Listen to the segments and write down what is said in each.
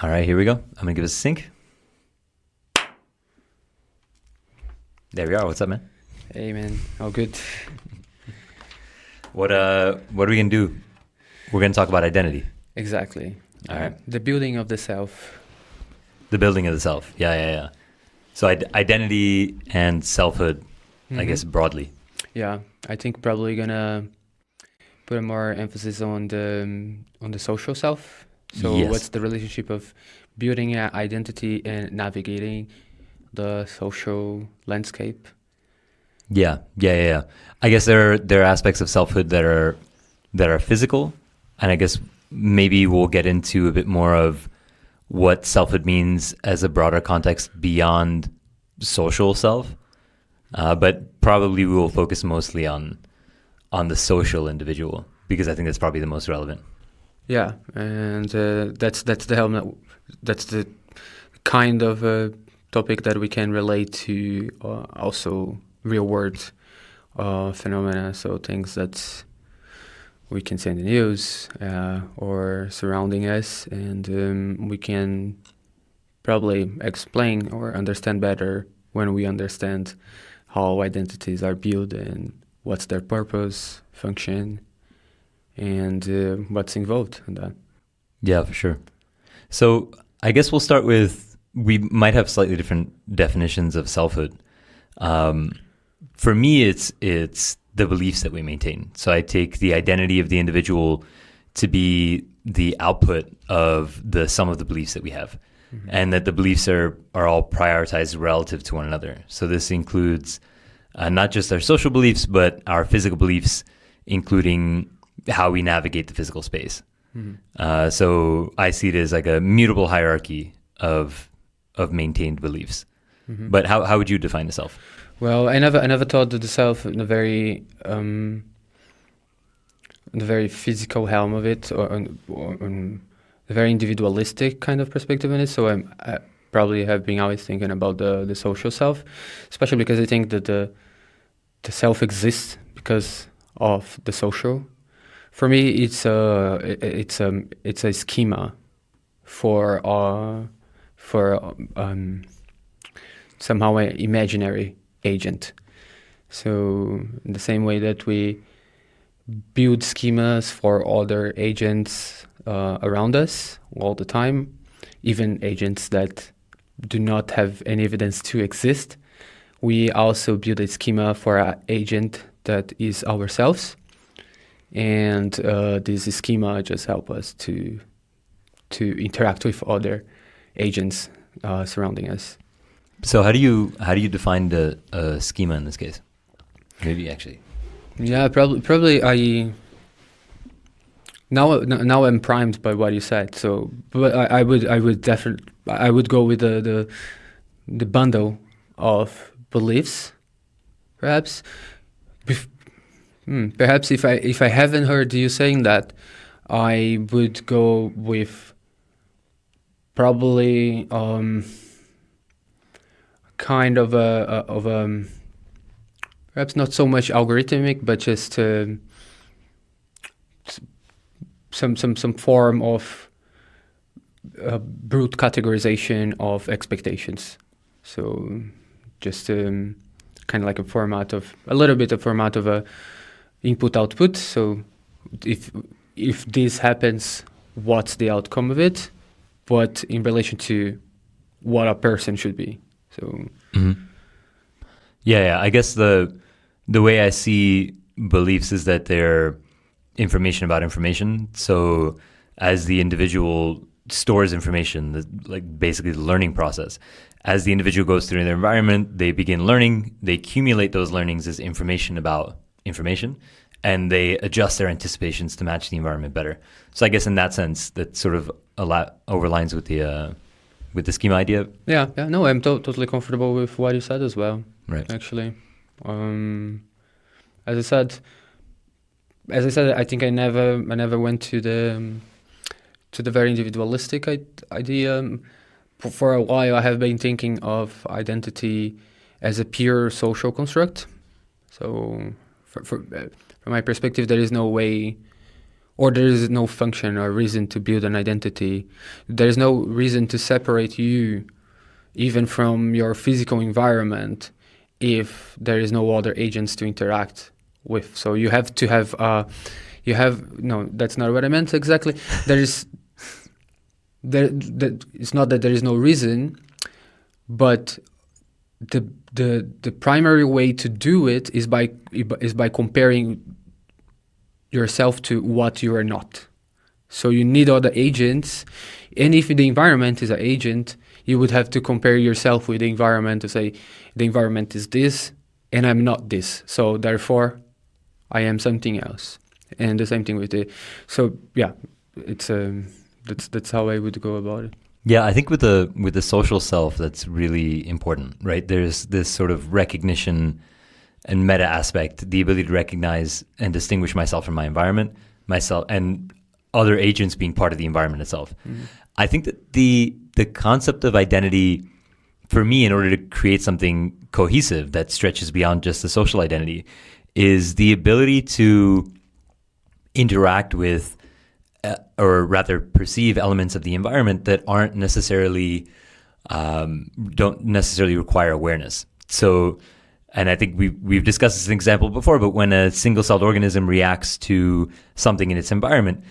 All right, here we go. I'm gonna give us a sync. There we are. What's up, man? Hey man, all good. What are we gonna do? We're gonna talk about identity. Exactly. All right. The building of the self. The building of the self. Yeah. So identity and selfhood, I guess broadly. Yeah, I think probably gonna put a more emphasis on the social self. So Yes. what's the relationship of building an identity and navigating the social landscape? Yeah. I guess there are aspects of selfhood that are physical, and I guess maybe we'll get into a bit more of what selfhood means as a broader context beyond social self. But probably we will focus mostly on the social individual because I think that's probably the most relevant. Yeah, and that's the kind of topic that we can relate to also real world phenomena. So things that we can see in the news or surrounding us, and we can probably explain or understand better when we understand how identities are built and what's their purpose, function, and what's involved in that. Yeah, for sure. So I guess we'll start with, we might have slightly different definitions of selfhood. For me, it's the beliefs that we maintain. So I take the identity of the individual to be the output of the sum of the beliefs that we have, and that the beliefs are all prioritized relative to one another. So this includes not just our social beliefs, but our physical beliefs, including how we navigate the physical space. So I see it as like a mutable hierarchy of maintained beliefs. But how would you define the self? Well, I never thought of the self in a very physical helm of it, or on a very individualistic kind of perspective in it. So I probably have been always thinking about the social self, especially because I think that the self exists because of the social. For me, it's a schema for somehow an imaginary agent. So in the same way that we build schemas for other agents around us all the time, even agents that do not have any evidence to exist, we also build a schema for an agent that is ourselves. And this schema just help us to interact with other agents surrounding us. So how do you define the schema in this case? Maybe actually. Yeah, probably I now I'm primed by what you said. So, but I would definitely go with the bundle of beliefs, perhaps. Perhaps if I haven't heard you saying that, I would go with probably kind of a perhaps not so much algorithmic, but just some form of brute categorization of expectations. So just kind of like a little bit of format of a input output. So if this happens, what's the outcome of it? But in relation to what a person should be. So Yeah. I guess the way I see beliefs is that they're information about information. So as the individual stores information, like basically the learning process, as the individual goes through their environment, they begin learning, they accumulate those learnings as information about information, and they adjust their anticipations to match the environment better. So I guess in that sense, that sort of a lot overlines with the schema idea. Yeah. No, I'm totally comfortable with what you said as well. Right. Actually, as I said, I think I never went to the very individualistic idea. For a while, I have been thinking of identity as a pure social construct. So, from my perspective, there is no way or there is no function or reason to build an identity. There is no reason to separate you even from your physical environment if there is no other agents to interact with. So you have to have no, that's not what I meant exactly. It's not that there is no reason, but the primary way to do it is by comparing yourself to what you are not. So you need other agents, and if the environment is an agent, you would have to compare yourself with the environment to say the environment is this and I'm not this, so therefore I am something else. And the same thing with so yeah, it's that's how I would go about it. Yeah, I think with the social self, that's really important, right? There's this sort of recognition and meta aspect, the ability to recognize and distinguish myself from my environment, myself and other agents being part of the environment itself. Mm-hmm. I think that the concept of identity, for me, in order to create something cohesive that stretches beyond just the social identity, is the ability to interact with or rather perceive elements of the environment that aren't necessarily don't necessarily require awareness. So, and I think we've discussed this example before, but when a single-celled organism reacts to something in its environment,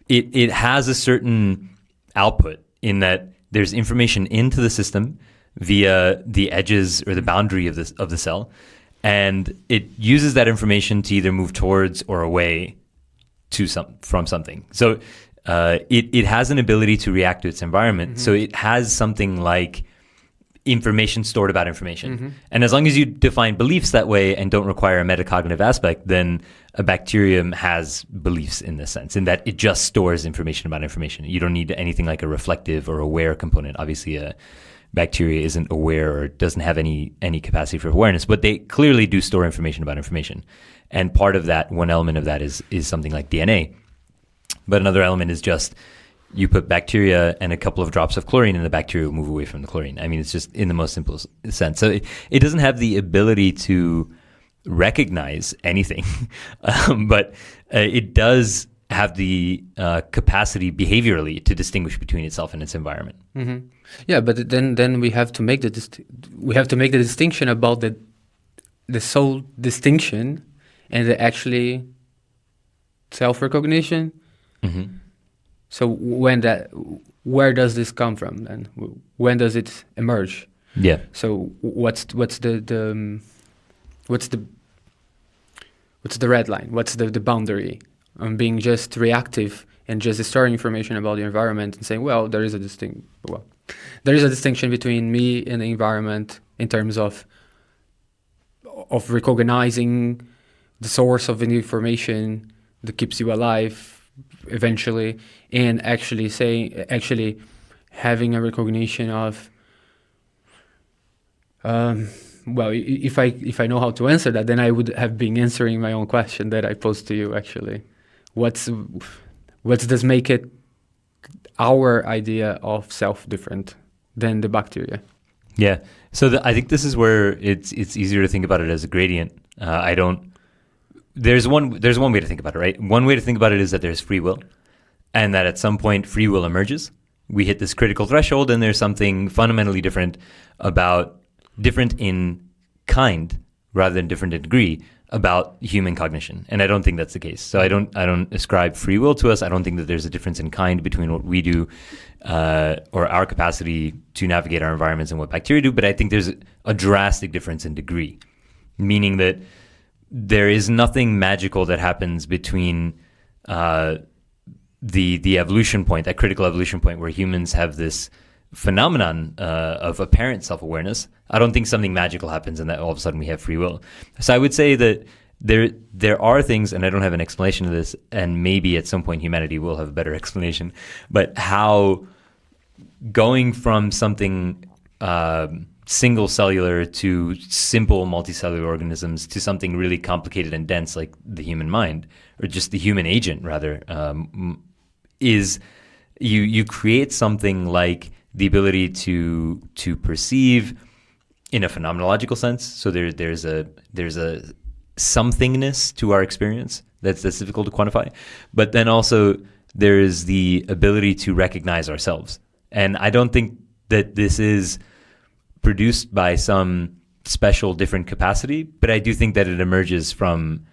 it has a certain output in that there's information into the system via the edges or the boundary of the cell, and it uses that information to either move towards or away from something. So it has an ability to react to its environment. Mm-hmm. So it has something like information stored about information. Mm-hmm. And as long as you define beliefs that way and don't require a metacognitive aspect, then a bacterium has beliefs in this sense, in that it just stores information about information. You don't need anything like a reflective or aware component. Obviously, a bacteria isn't aware or doesn't have any capacity for awareness, but they clearly do store information about information. And part of that, one element of that is something like DNA. But another element is just you put bacteria and a couple of drops of chlorine and the bacteria will move away from the chlorine. I mean, it's just in the most simple sense. So it doesn't have the ability to recognize anything, but it does have the capacity behaviorally to distinguish between itself and its environment. Mm-hmm. Yeah, but then we have to make the distinction about the soul distinction and the actually self-recognition. Mm-hmm. So where does this come from then? When does it emerge? Yeah. So what's the red line? What's the boundary on being just reactive and just storing information about the environment and saying, well, there is a distinction between me and the environment in terms of recognizing the source of the information that keeps you alive eventually, and actually having a recognition of well, if I know how to answer that, then I would have been answering my own question that I posed to you actually. What does make it our idea of self different than the bacteria? Yeah. So I think this is where it's easier to think about it as a gradient. There's one way to think about it, right? One way to think about it is that there's free will, and that at some point free will emerges. We hit this critical threshold, and there's something fundamentally different in kind rather than different in degree about human cognition. And I don't think that's the case. So I don't ascribe free will to us. I don't think that there's a difference in kind between what we do or our capacity to navigate our environments and what bacteria do. But I think there's a drastic difference in degree, meaning that there is nothing magical that happens between the evolution point, that critical evolution point where humans have this phenomenon of apparent self-awareness. I don't think something magical happens and that all of a sudden we have free will. So I would say that there are things, and I don't have an explanation of this, and maybe at some point humanity will have a better explanation, but how going from something single cellular to simple multicellular organisms to something really complicated and dense like the human mind, or just the human agent rather, is you create something like the ability to perceive in a phenomenological sense. So there's a somethingness to our experience that's difficult to quantify. But then also there is the ability to recognize ourselves. And I don't think that this is produced by some special different capacity, but I do think that it emerges from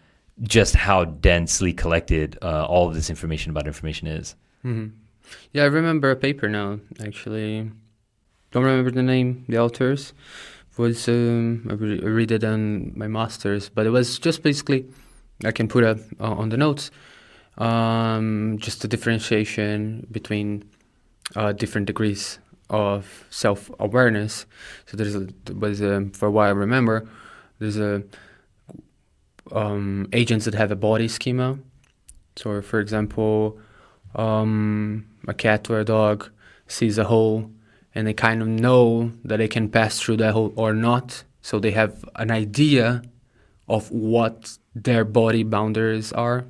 just how densely collected all of this information about information is. Mm-hmm. Yeah, I remember a paper now, actually. Don't remember the name, the authors. Was I read it on my master's, but it was just basically, I can put up on the notes, just a differentiation between different degrees of self-awareness. So for what I remember, there's agents that have a body schema. So, for example, a cat or a dog sees a hole, and they kind of know that they can pass through that hole or not. So they have an idea of what their body boundaries are.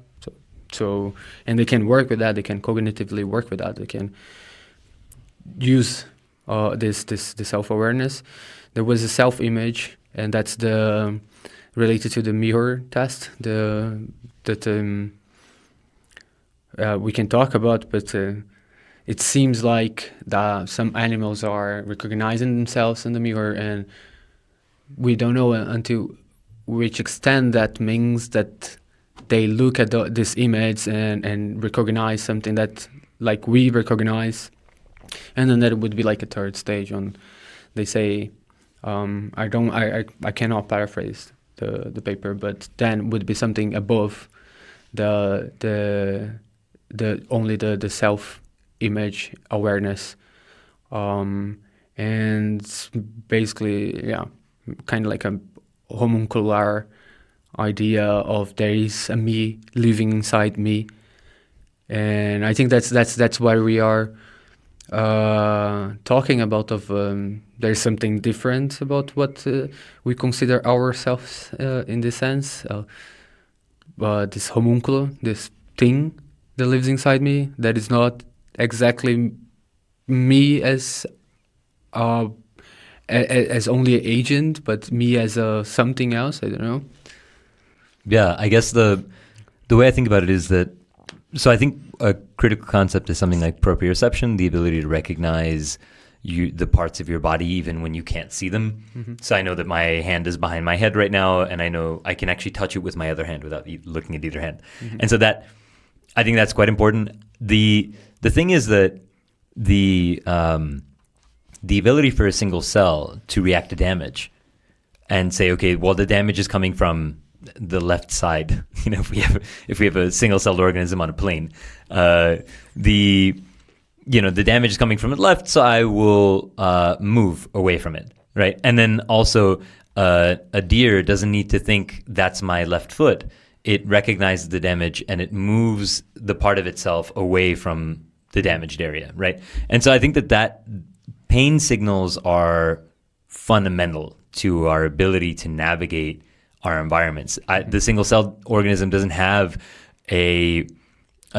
So and they can work with that. They can cognitively work with that. They can use this self-awareness. There was a self-image, and that's related to the mirror test. We can talk about, but it seems like that some animals are recognizing themselves in the mirror, and we don't know until which extent that means that they look at this image and recognize something that like we recognize, and then that would be like a third stage on. They say, I cannot paraphrase the paper, but then would be something above the only the self image awareness, and basically kind of like a homuncular idea of there is a me living inside me. And I think that's why we are talking about there's something different about what we consider ourselves in this sense, but this homunculus, this thing that lives inside me, that is not exactly me as only an agent, but me as something else. I don't know. Yeah, I guess the way I think about it is that, so I think a critical concept is something like proprioception, the ability to recognize the parts of your body even when you can't see them. Mm-hmm. So I know that my hand is behind my head right now, and I know I can actually touch it with my other hand without looking at either hand. Mm-hmm. And so that, I think that's quite important. The thing is that the ability for a single cell to react to damage and say, okay, well, the damage is coming from the left side. You know, if we have a single-celled organism on a plane, the damage is coming from the left, so I will move away from it, right? And then also, a deer doesn't need to think that's my left foot. It recognizes the damage and it moves the part of itself away from the damaged area, right? And so I think that pain signals are fundamental to our ability to navigate our environments. The single-celled organism doesn't have a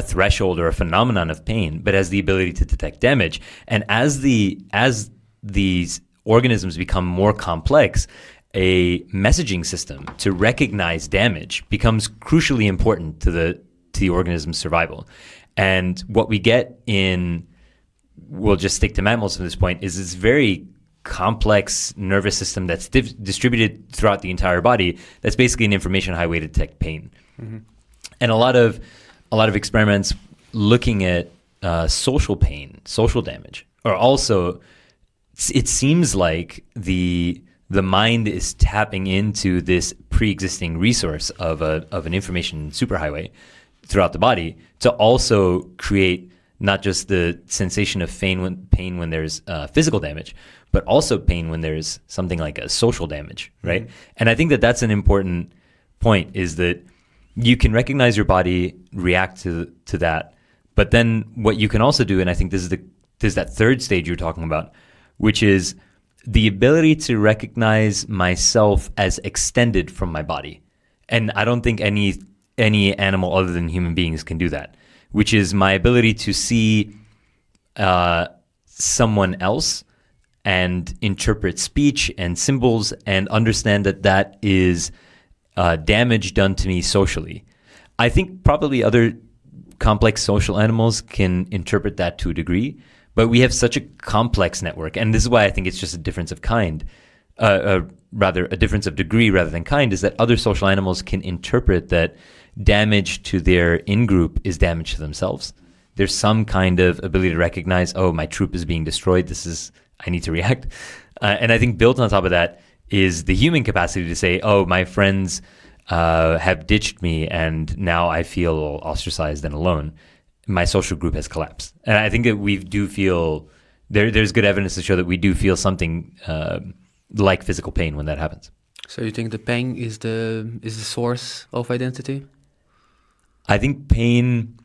threshold or a phenomenon of pain, but has the ability to detect damage. And as these organisms become more complex, a messaging system to recognize damage becomes crucially important to the organism's survival. And what we get we'll just stick to mammals at this point, is this very complex nervous system that's distributed throughout the entire body. That's basically an information highway to detect pain. Mm-hmm. And a lot of experiments looking at social pain, social damage, are also, it seems like the mind is tapping into this pre-existing resource of an information superhighway throughout the body to also create not just the sensation of pain when there's physical damage, but also pain when there's something like a social damage, right? Mm-hmm. And I think that that's an important point, is that you can recognize your body, react to that, but then what you can also do, and I think this is that third stage you're talking about, which is the ability to recognize myself as extended from my body. And I don't think any animal other than human beings can do that, which is my ability to see someone else and interpret speech and symbols and understand that is damage done to me socially. I think probably other complex social animals can interpret that to a degree, but we have such a complex network, and this is why I think it's just a difference of kind, rather a difference of degree rather than kind, is that other social animals can interpret that damage to their in-group is damage to themselves. There's some kind of ability to recognize, oh, my troop is being destroyed, I need to react. And I think built on top of that is the human capacity to say, oh, my friends have ditched me and now I feel ostracized and alone. My social group has collapsed. And I think that we do feel, there's good evidence to show that we do feel something like physical pain when that happens. So you think the pain is the source of identity? I think pain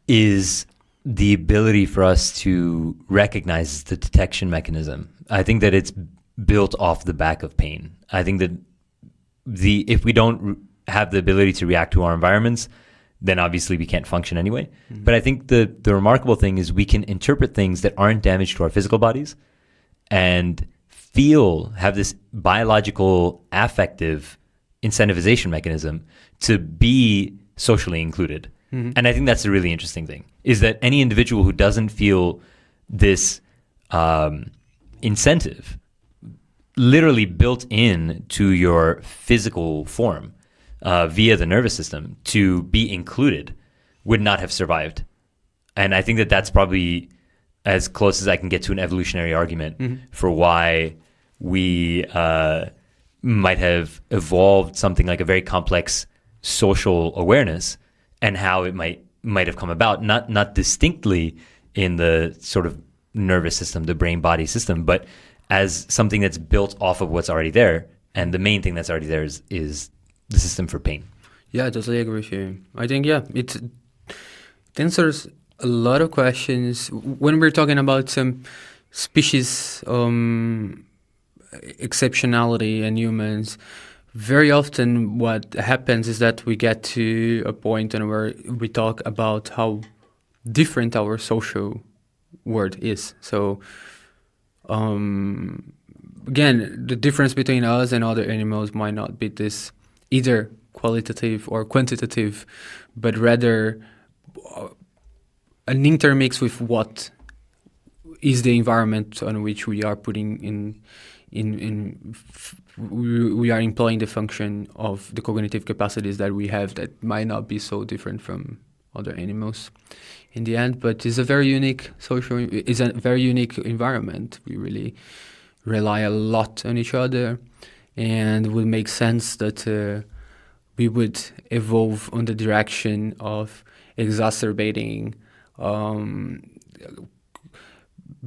is the ability for us to recognize the detection mechanism. I think that it's built off the back of pain. I think that if we don't have the ability to react to our environments, then obviously we can't function anyway. Mm-hmm. But I think the remarkable thing is we can interpret things that aren't damage to our physical bodies and have this biological affective incentivization mechanism to be socially included. Mm-hmm. And I think that's a really interesting thing, is that any individual who doesn't feel this incentive literally built in to your physical form via the nervous system to be included would not have survived. And I think that that's probably as close as I can get to an evolutionary argument for why we might have evolved something like a very complex social awareness and how it might have come about, not distinctly in the sort of nervous system, the brain-body system, but as something that's built off of what's already there. And the main thing that's already there is the system for pain. Yeah, I totally agree with you. I think, it answers a lot of questions. When we're talking about some species exceptionality in humans, very often what happens is that we get to a point where we talk about how different our social world is. So, again, the difference between us and other animals might not be this either qualitative or quantitative, but rather an intermix with what is the environment on which we are putting we are employing the function of the cognitive capacities that we have that might not be so different from other animals in the end, but it's a very unique environment. We really rely a lot on each other, and it would make sense that we would evolve on the direction of exacerbating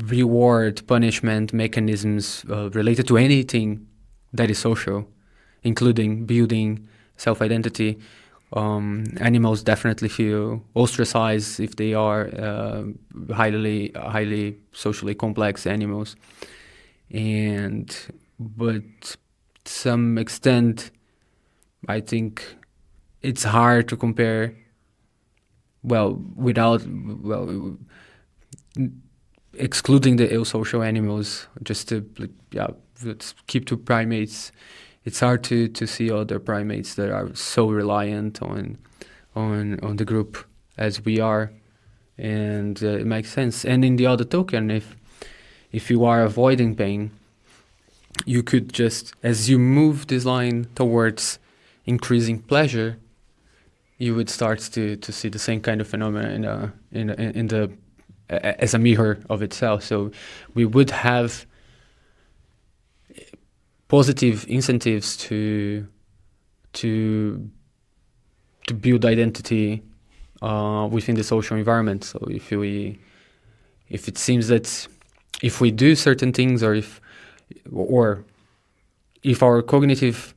reward punishment mechanisms related to anything that is social, including building self-identity. Animals definitely feel ostracized if they are highly socially complex animals, but to some extent, I think it's hard to compare. Excluding the asocial animals, just to let's keep to primates. It's hard to see other primates that are so reliant on the group as we are, and it makes sense. And in the other token, if you are avoiding pain, you could just, as you move this line towards increasing pleasure, you would start to see the same kind of phenomena as a mirror of itself. So we would have positive incentives to build identity within the social environment. So if it seems that if we do certain things, or if our cognitive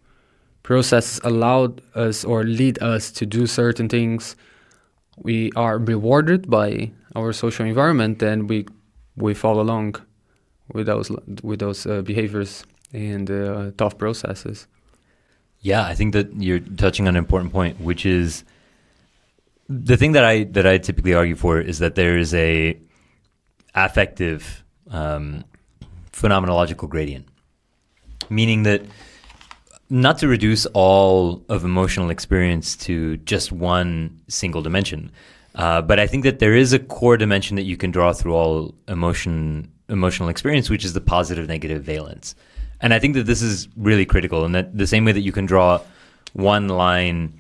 process allowed us or lead us to do certain things, we are rewarded by our social environment, then we follow along with those behaviors and thought processes. Yeah, I think that you're touching on an important point, which is the thing that I typically argue for is that there is a affective phenomenological gradient, meaning that not to reduce all of emotional experience to just one single dimension, but I think that there is a core dimension that you can draw through all emotional experience, which is the positive negative valence. And I think that this is really critical, and that the same way that you can draw one line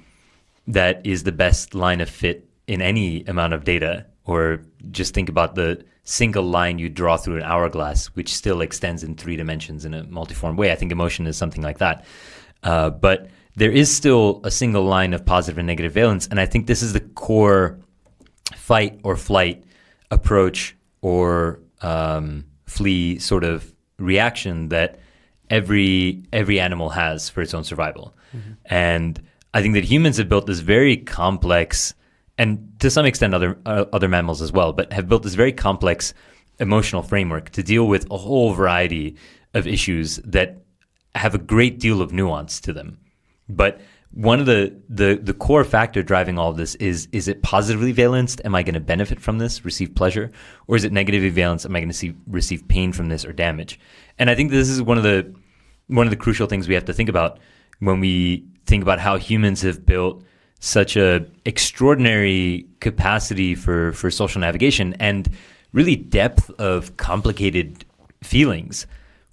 that is the best line of fit in any amount of data, or just think about the single line you draw through an hourglass, which still extends in 3 dimensions in a multiform way. I think emotion is something like that. But there is still a single line of positive and negative valence, and I think this is the core fight or flight approach or flee sort of reaction that every animal has for its own survival. Mm-hmm. And I think that humans have built this very complex, and to some extent other mammals as well, but have built this very complex emotional framework to deal with a whole variety of issues that have a great deal of nuance to them. But one of the core factor driving all of this is it positively valenced? Am I going to benefit from this, receive pleasure? Or is it negatively valenced? Am I going to receive pain from this or damage? And I think this is one of the crucial things we have to think about when we think about how humans have built such a extraordinary capacity for social navigation and really depth of complicated feelings,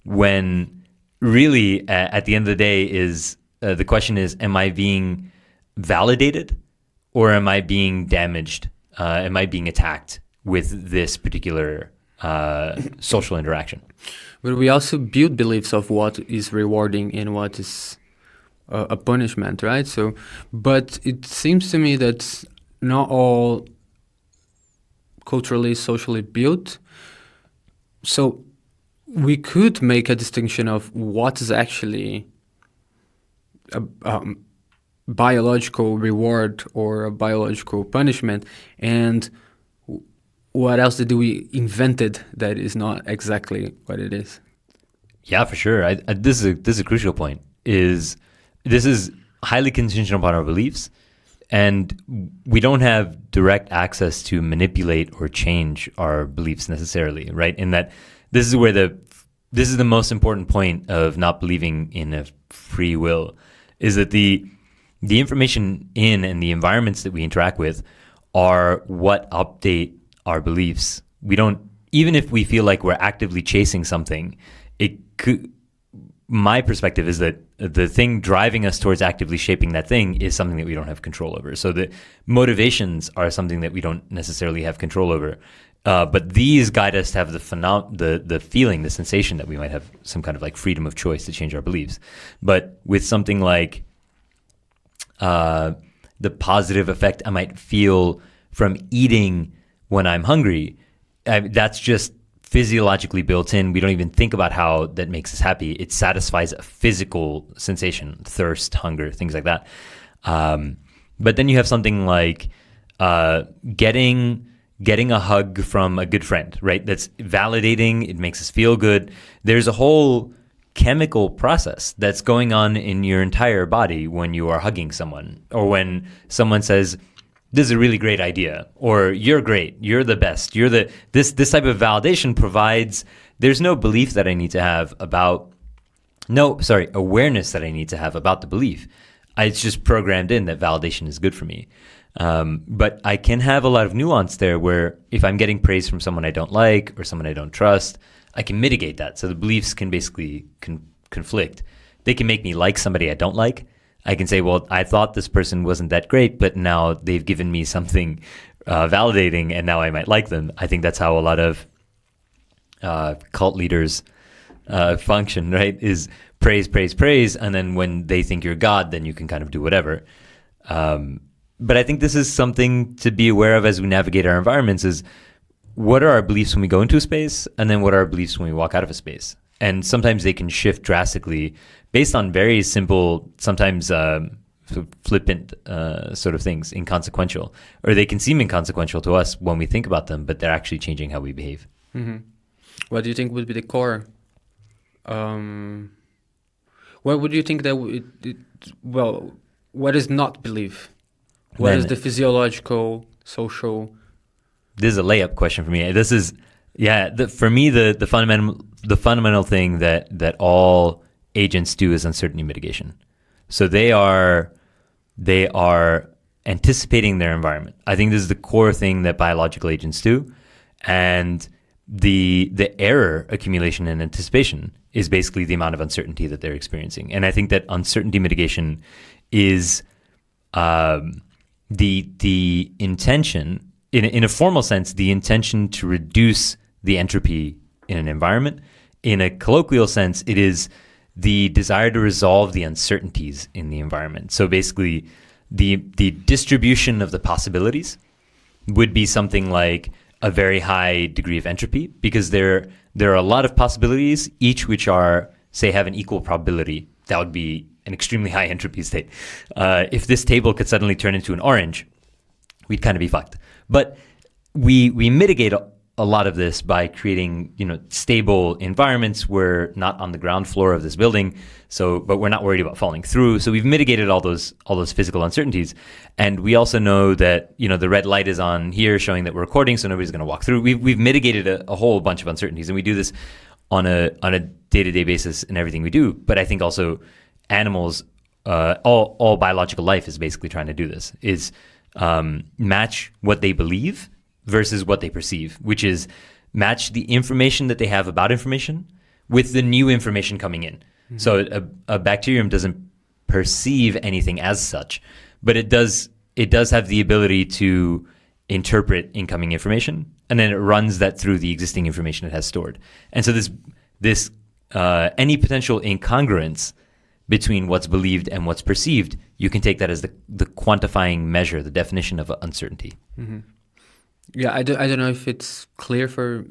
when really at the end of the day is the question is, am I being validated or am I being damaged? Am I being attacked with this particular social interaction? But we also build beliefs of what is rewarding and what is a punishment, right? So, but it seems to me that not all culturally, socially built. So we could make a distinction of what is actually a biological reward or a biological punishment, and what else did we invented that is not exactly what it is. Yeah, for sure. This is a crucial point. This is highly contingent upon our beliefs, and we don't have direct access to manipulate or change our beliefs necessarily, right? In that this is the most important point of not believing in a free will, is that the information in and the environments that we interact with are what update our beliefs. We don't, even if we feel like we're actively chasing something, my perspective is that the thing driving us towards actively shaping that thing is something that we don't have control over. So the motivations are something that we don't necessarily have control over. But these guide us to have the feeling, the sensation that we might have some kind of like freedom of choice to change our beliefs. But with something like the positive effect I might feel from eating when I'm hungry, that's just physiologically built in. We don't even think about how that makes us happy. It satisfies a physical sensation, thirst, hunger, things like that. But then you have something like getting a hug from a good friend, right? That's validating. It makes us feel good. There's a whole chemical process that's going on in your entire body when you are hugging someone, or when someone says, this is a really great idea, or you're great, you're the best, this type of validation provides, there's no belief that I need to have awareness that I need to have about the belief. It's just programmed in that validation is good for me. But I can have a lot of nuance there where if I'm getting praise from someone I don't like or someone I don't trust, I can mitigate that. So the beliefs can basically conflict. They can make me like somebody I don't like. I can say, well, I thought this person wasn't that great, but now they've given me something validating, and now I might like them. I think that's how a lot of cult leaders function, right? Is praise, praise, praise, and then when they think you're God, then you can kind of do whatever. But I think this is something to be aware of as we navigate our environments, is what are our beliefs when we go into a space, and then what are our beliefs when we walk out of a space? And sometimes they can shift drastically based on very simple, sometimes flippant sort of things, inconsequential. Or they can seem inconsequential to us when we think about them, but they're actually changing how we behave. Mm-hmm. What do you think would be the core? What would you think that what is not belief? What is the physiological, social? This is a layup question for me. This is, for me, the fundamental thing that all agents do is uncertainty mitigation. So they are anticipating their environment. I think this is the core thing that biological agents do. And the error accumulation and anticipation is basically the amount of uncertainty that they're experiencing. And I think that uncertainty mitigation is the intention, in a formal sense, the intention to reduce the entropy in an environment. In a colloquial sense, it is the desire to resolve the uncertainties in the environment. So basically, the distribution of the possibilities would be something like a very high degree of entropy, because there are a lot of possibilities, each which are, say, have an equal probability. That would be an extremely high entropy state. If this table could suddenly turn into an orange, we'd kind of be fucked. But we mitigate a lot of this by creating, stable environments. We're not on the ground floor of this building, but we're not worried about falling through. So we've mitigated all those physical uncertainties. And we also know that, the red light is on here showing that we're recording, so nobody's going to walk through. We've mitigated a whole bunch of uncertainties, and we do this on a day-to-day basis in everything we do. But I think also animals, all biological life is basically trying to do this, is match what they believe versus what they perceive, which is match the information that they have about information with the new information coming in. Mm-hmm. So a bacterium doesn't perceive anything as such, but it does have the ability to interpret incoming information, and then it runs that through the existing information it has stored. And so this any potential incongruence between what's believed and what's perceived, you can take that as the quantifying measure, the definition of uncertainty. Mm-hmm. Yeah, I don't know if it's clear for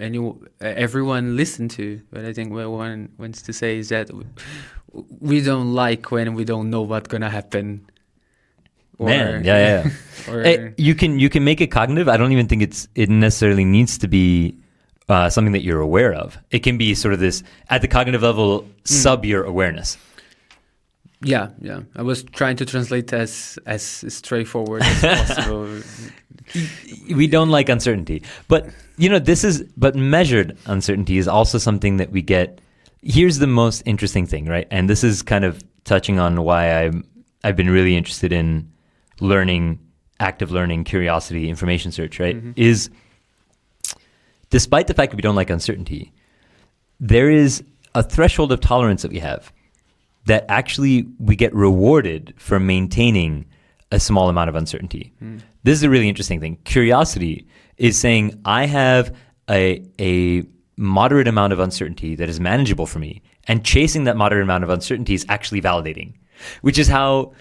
everyone listen to, but I think what one wants to say is that we don't like when we don't know what's gonna happen. Yeah. Hey, you can make it cognitive. I don't even think it necessarily needs to be something that you're aware of. It can be sort of this at the cognitive level, sub your awareness. Yeah. I was trying to translate as straightforward as possible. We don't like uncertainty, but but measured uncertainty is also something that we get. Here's the most interesting thing, right? And this is kind of touching on why I've been really interested in learning, active learning, curiosity, information search, right? Mm-hmm. Is despite the fact that we don't like uncertainty, there is a threshold of tolerance that we have that actually we get rewarded for maintaining a small amount of uncertainty. This is a really interesting thing. Curiosity is saying I have a moderate amount of uncertainty that is manageable for me, and chasing that moderate amount of uncertainty is actually validating, which is how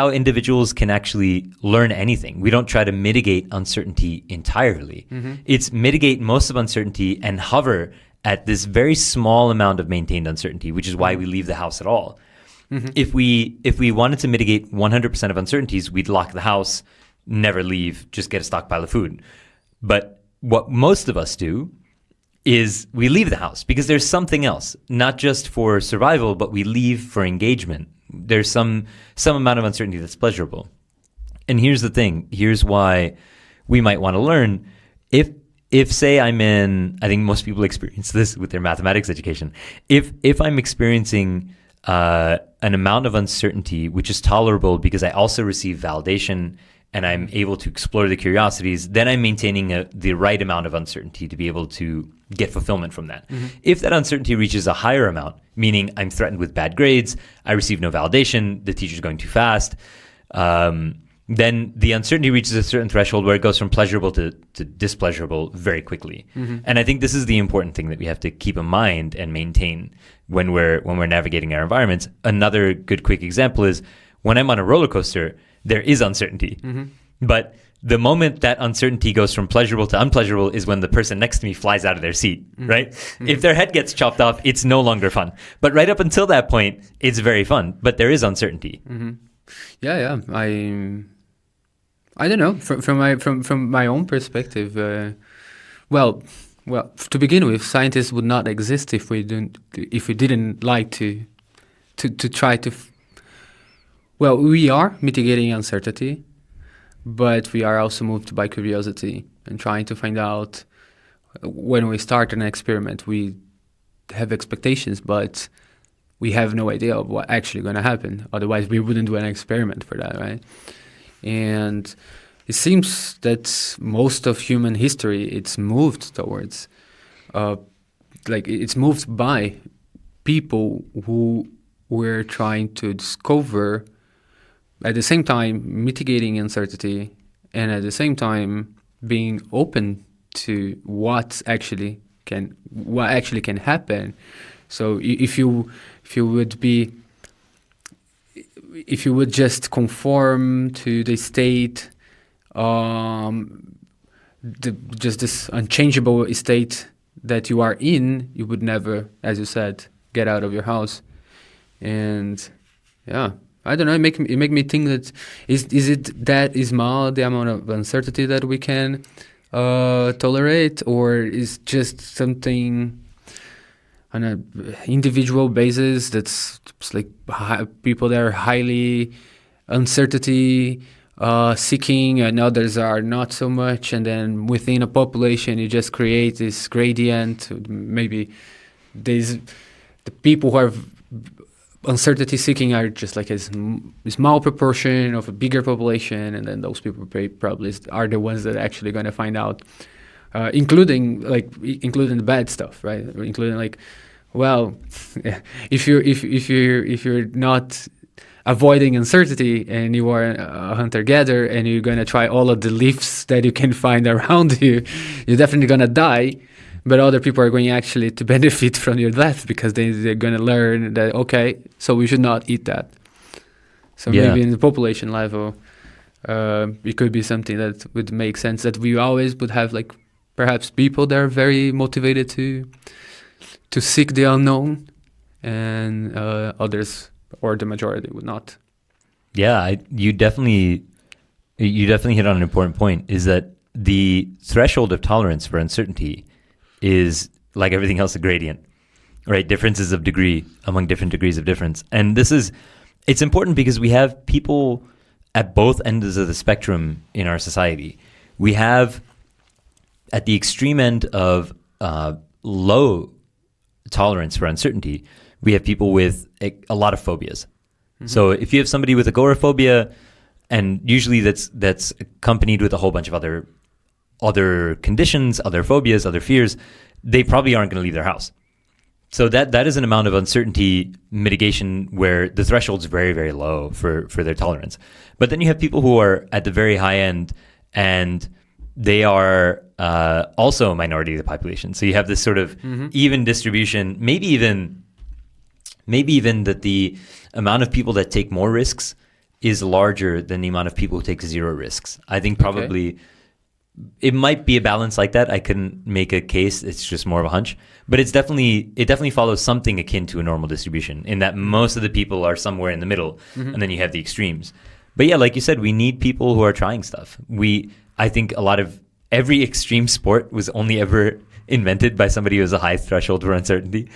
individuals can actually learn anything. We don't try to mitigate uncertainty entirely. Mm-hmm. It's mitigate most of uncertainty and hover at this very small amount of maintained uncertainty, which is why we leave the house at all. Mm-hmm. If we wanted to mitigate 100% of uncertainties, we'd lock the house, never leave, just get a stockpile of food. But what most of us do is we leave the house because there's something else, not just for survival, but we leave for engagement. There's some amount of uncertainty that's pleasurable. And here's the thing. Here's why we might want to learn. If say I'm in, I think most people experience this with their mathematics education. If I'm experiencing an amount of uncertainty which is tolerable because I also receive validation and I'm able to explore the curiosities, then I'm maintaining the right amount of uncertainty to be able to get fulfillment from that. Mm-hmm. If that uncertainty reaches a higher amount, meaning I'm threatened with bad grades, I receive no validation, the teacher's going too fast, then the uncertainty reaches a certain threshold where it goes from pleasurable to displeasurable very quickly. Mm-hmm. And I think this is the important thing that we have to keep in mind and maintain when we're navigating our environments. Another good quick example is when I'm on a roller coaster, there is uncertainty. Mm-hmm. But the moment that uncertainty goes from pleasurable to unpleasurable is when the person next to me flies out of their seat, mm-hmm. right? Mm-hmm. If their head gets chopped off, it's no longer fun. But right up until that point, it's very fun. But there is uncertainty. Mm-hmm. Yeah. I don't know. From my own perspective, well, to begin with, scientists would not exist if we didn't like to try to. Well, we are mitigating uncertainty, but we are also moved by curiosity and trying to find out. When we start an experiment, we have expectations, but we have no idea of what actually going to happen. Otherwise, we wouldn't do an experiment for that, right? And it seems that most of human history, it's moved towards, it's moved by people who were trying to discover, at the same time mitigating uncertainty, and at the same time being open to what actually can happen. So if you would just conform to the state, just this unchangeable state that you are in, you would never, as you said, get out of your house. And yeah, I don't know. It make me think that is it that small, the amount of uncertainty that we can tolerate, or is just something on a individual basis that's like people that are highly uncertainty seeking, and others are not so much, and then within a population you just create this gradient. Maybe there's the people who are uncertainty seeking are just like a small proportion of a bigger population, and then those people probably are the ones that are actually going to find out, including the bad stuff, right? Including like, well, if you're not avoiding uncertainty and you are a hunter-gatherer and you're going to try all of the leaves that you can find around you, you're definitely going to die. But other people are going actually to benefit from your death because they're going to learn that, okay, so we should not eat that. So maybe in the population level, it could be something that would make sense, that we always would have like perhaps people that are very motivated to seek the unknown, and others, or the majority, would not. Yeah, you definitely hit on an important point, is that the threshold of tolerance for uncertainty is, like everything else, a gradient, right? Differences of degree among different degrees of difference. And it's important because we have people at both ends of the spectrum in our society. We have, at the extreme end of low tolerance for uncertainty, we have people with a lot of phobias. Mm-hmm. So if you have somebody with agoraphobia, and usually that's accompanied with a whole bunch of other conditions, other phobias, other fears, they probably aren't going to leave their house. So that is an amount of uncertainty mitigation where the threshold's very, very low for their tolerance. But then you have people who are at the very high end, and they are also a minority of the population. So you have this sort of even distribution, maybe even that the amount of people that take more risks is larger than the amount of people who take zero risks. I think probably it might be a balance like that. I couldn't make a case. It's just more of a hunch. But it definitely follows something akin to a normal distribution, in that most of the people are somewhere in the middle, and then you have the extremes. But yeah, like you said, we need people who are trying stuff. I think every extreme sport was only ever invented by somebody who has a high threshold for uncertainty.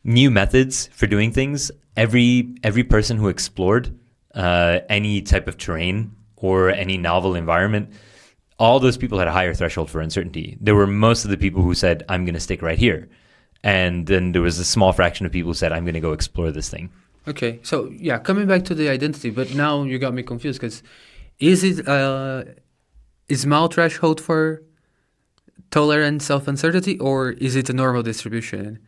New methods for doing things. Every person who explored any type of terrain or any novel environment, all those people had a higher threshold for uncertainty. There were most of the people who said, I'm going to stick right here. And then there was a small fraction of people who said, I'm going to go explore this thing. Okay, so yeah, coming back to the identity, but now you got me confused, because is it a small threshold for tolerance of uncertainty, or is it a normal distribution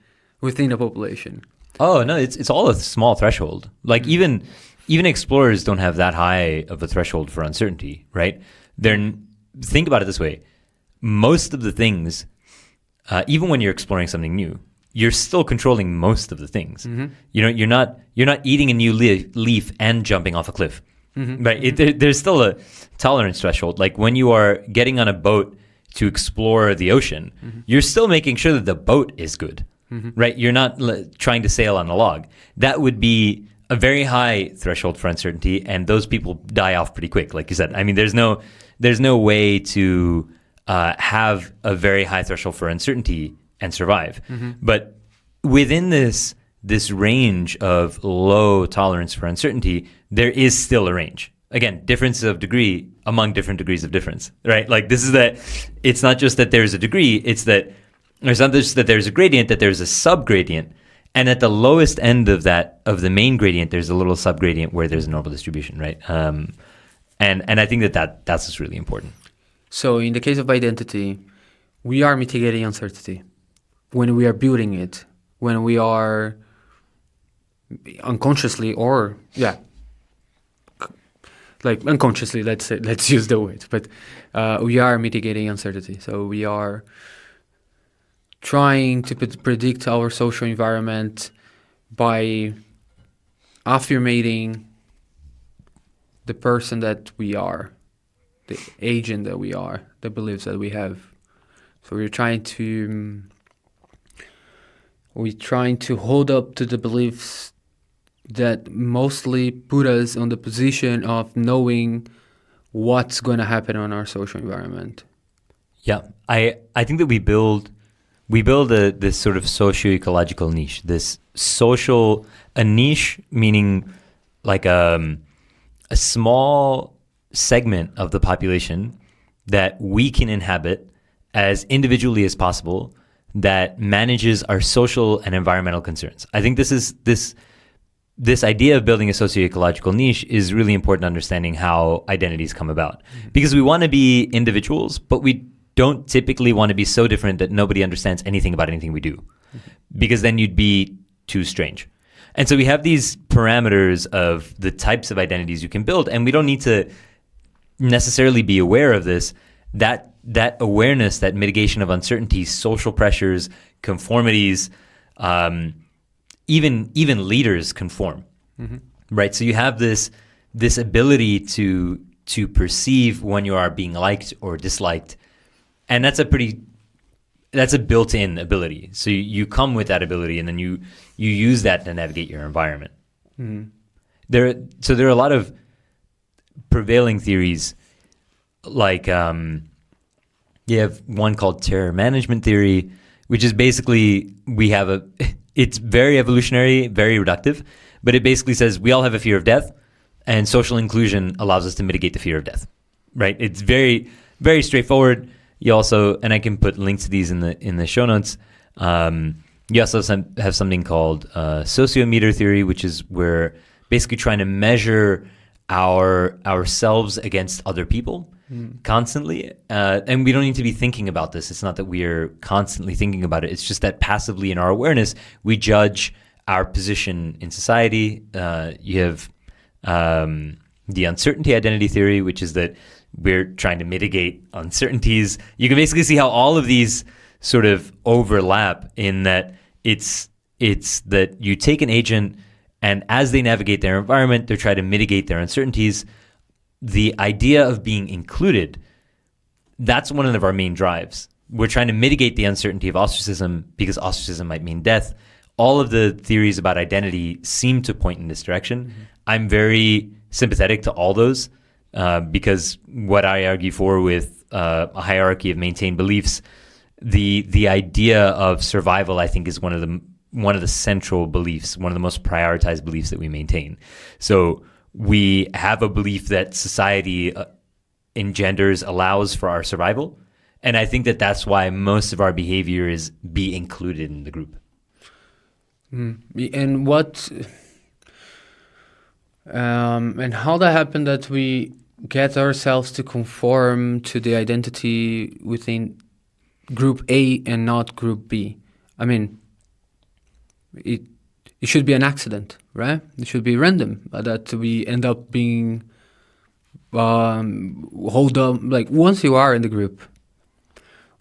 within a population? Oh, no, it's all a small threshold. Like even explorers don't have that high of a threshold for uncertainty, right? Think about it this way. Most of the things, even when you're exploring something new, you're still controlling most of the things. Mm-hmm. You're not eating a new leaf and jumping off a cliff, right? There's still a tolerance threshold. Like when you are getting on a boat to explore the ocean, you're still making sure that the boat is good, right? You're not trying to sail on a log. That would be a very high threshold for uncertainty, and those people die off pretty quick. Like you said, I mean, there's no way to have a very high threshold for uncertainty and survive. But within this range of low tolerance for uncertainty, there is still a range. Again, differences of degree among different degrees of difference, right? Like it's not just that there's a degree, it's not just that there's a gradient, that there's a subgradient. And at the lowest end of the main gradient, there's a little subgradient where there's a normal distribution, right? And I think that's what's really important. So in the case of identity, we are mitigating uncertainty when we are building it, when we are unconsciously like unconsciously, let's use the word, but we are mitigating uncertainty. So we are trying to predict our social environment by affirming the person that we are, the agent that we are, the beliefs that we have. So we're trying to hold up to the beliefs that mostly put us on the position of knowing what's going to happen on our social environment. Yeah, I think that we build this sort of socio-ecological niche, a niche meaning like a small segment of the population that we can inhabit as individually as possible, that manages our social and environmental concerns. I think this idea of building a socio-ecological niche is really important to understanding how identities come about. Mm-hmm. Because we want to be individuals, but we don't typically want to be so different that nobody understands anything about anything we do. Mm-hmm. Because then you'd be too strange. And so we have these parameters of the types of identities you can build, and we don't need to necessarily be aware of this. That awareness, that mitigation of uncertainties, social pressures, conformities, even leaders conform, mm-hmm. right? So you have this ability to perceive when you are being liked or disliked, and that's a built-in ability. So you come with that ability, and then you use that to navigate your environment. Mm-hmm. There are a lot of prevailing theories, like you have one called terror management theory, which is basically it's very evolutionary, very reductive, but it basically says we all have a fear of death, and social inclusion allows us to mitigate the fear of death, right? It's very, very straightforward. You also, and I can put links to these in the show notes. You also have something called sociometer theory, which is where basically trying to measure ourselves against other people constantly. And we don't need to be thinking about this. It's not that we are constantly thinking about it. It's just that passively in our awareness, we judge our position in society. You have the uncertainty identity theory, which is that we're trying to mitigate uncertainties. You can basically see how all of these sort of overlap in that it's that you take an agent, and as they navigate their environment, they're trying to mitigate their uncertainties. The idea of being included, that's one of our main drives. We're trying to mitigate the uncertainty of ostracism because ostracism might mean death. All of the theories about identity seem to point in this direction. Mm-hmm. I'm very sympathetic to all those because what I argue for with a hierarchy of maintained beliefs, the idea of survival, I think, is one of the central beliefs, one of the most prioritized beliefs that we maintain. So we have a belief that society engenders, allows for our survival. And I think that that's why most of our behavior is be included in the group. And what, and how that happened that we get ourselves to conform to the identity within group A and not group B? I mean, it should be an accident, right? It should be random that we end up being hold up. Like once you are in the group,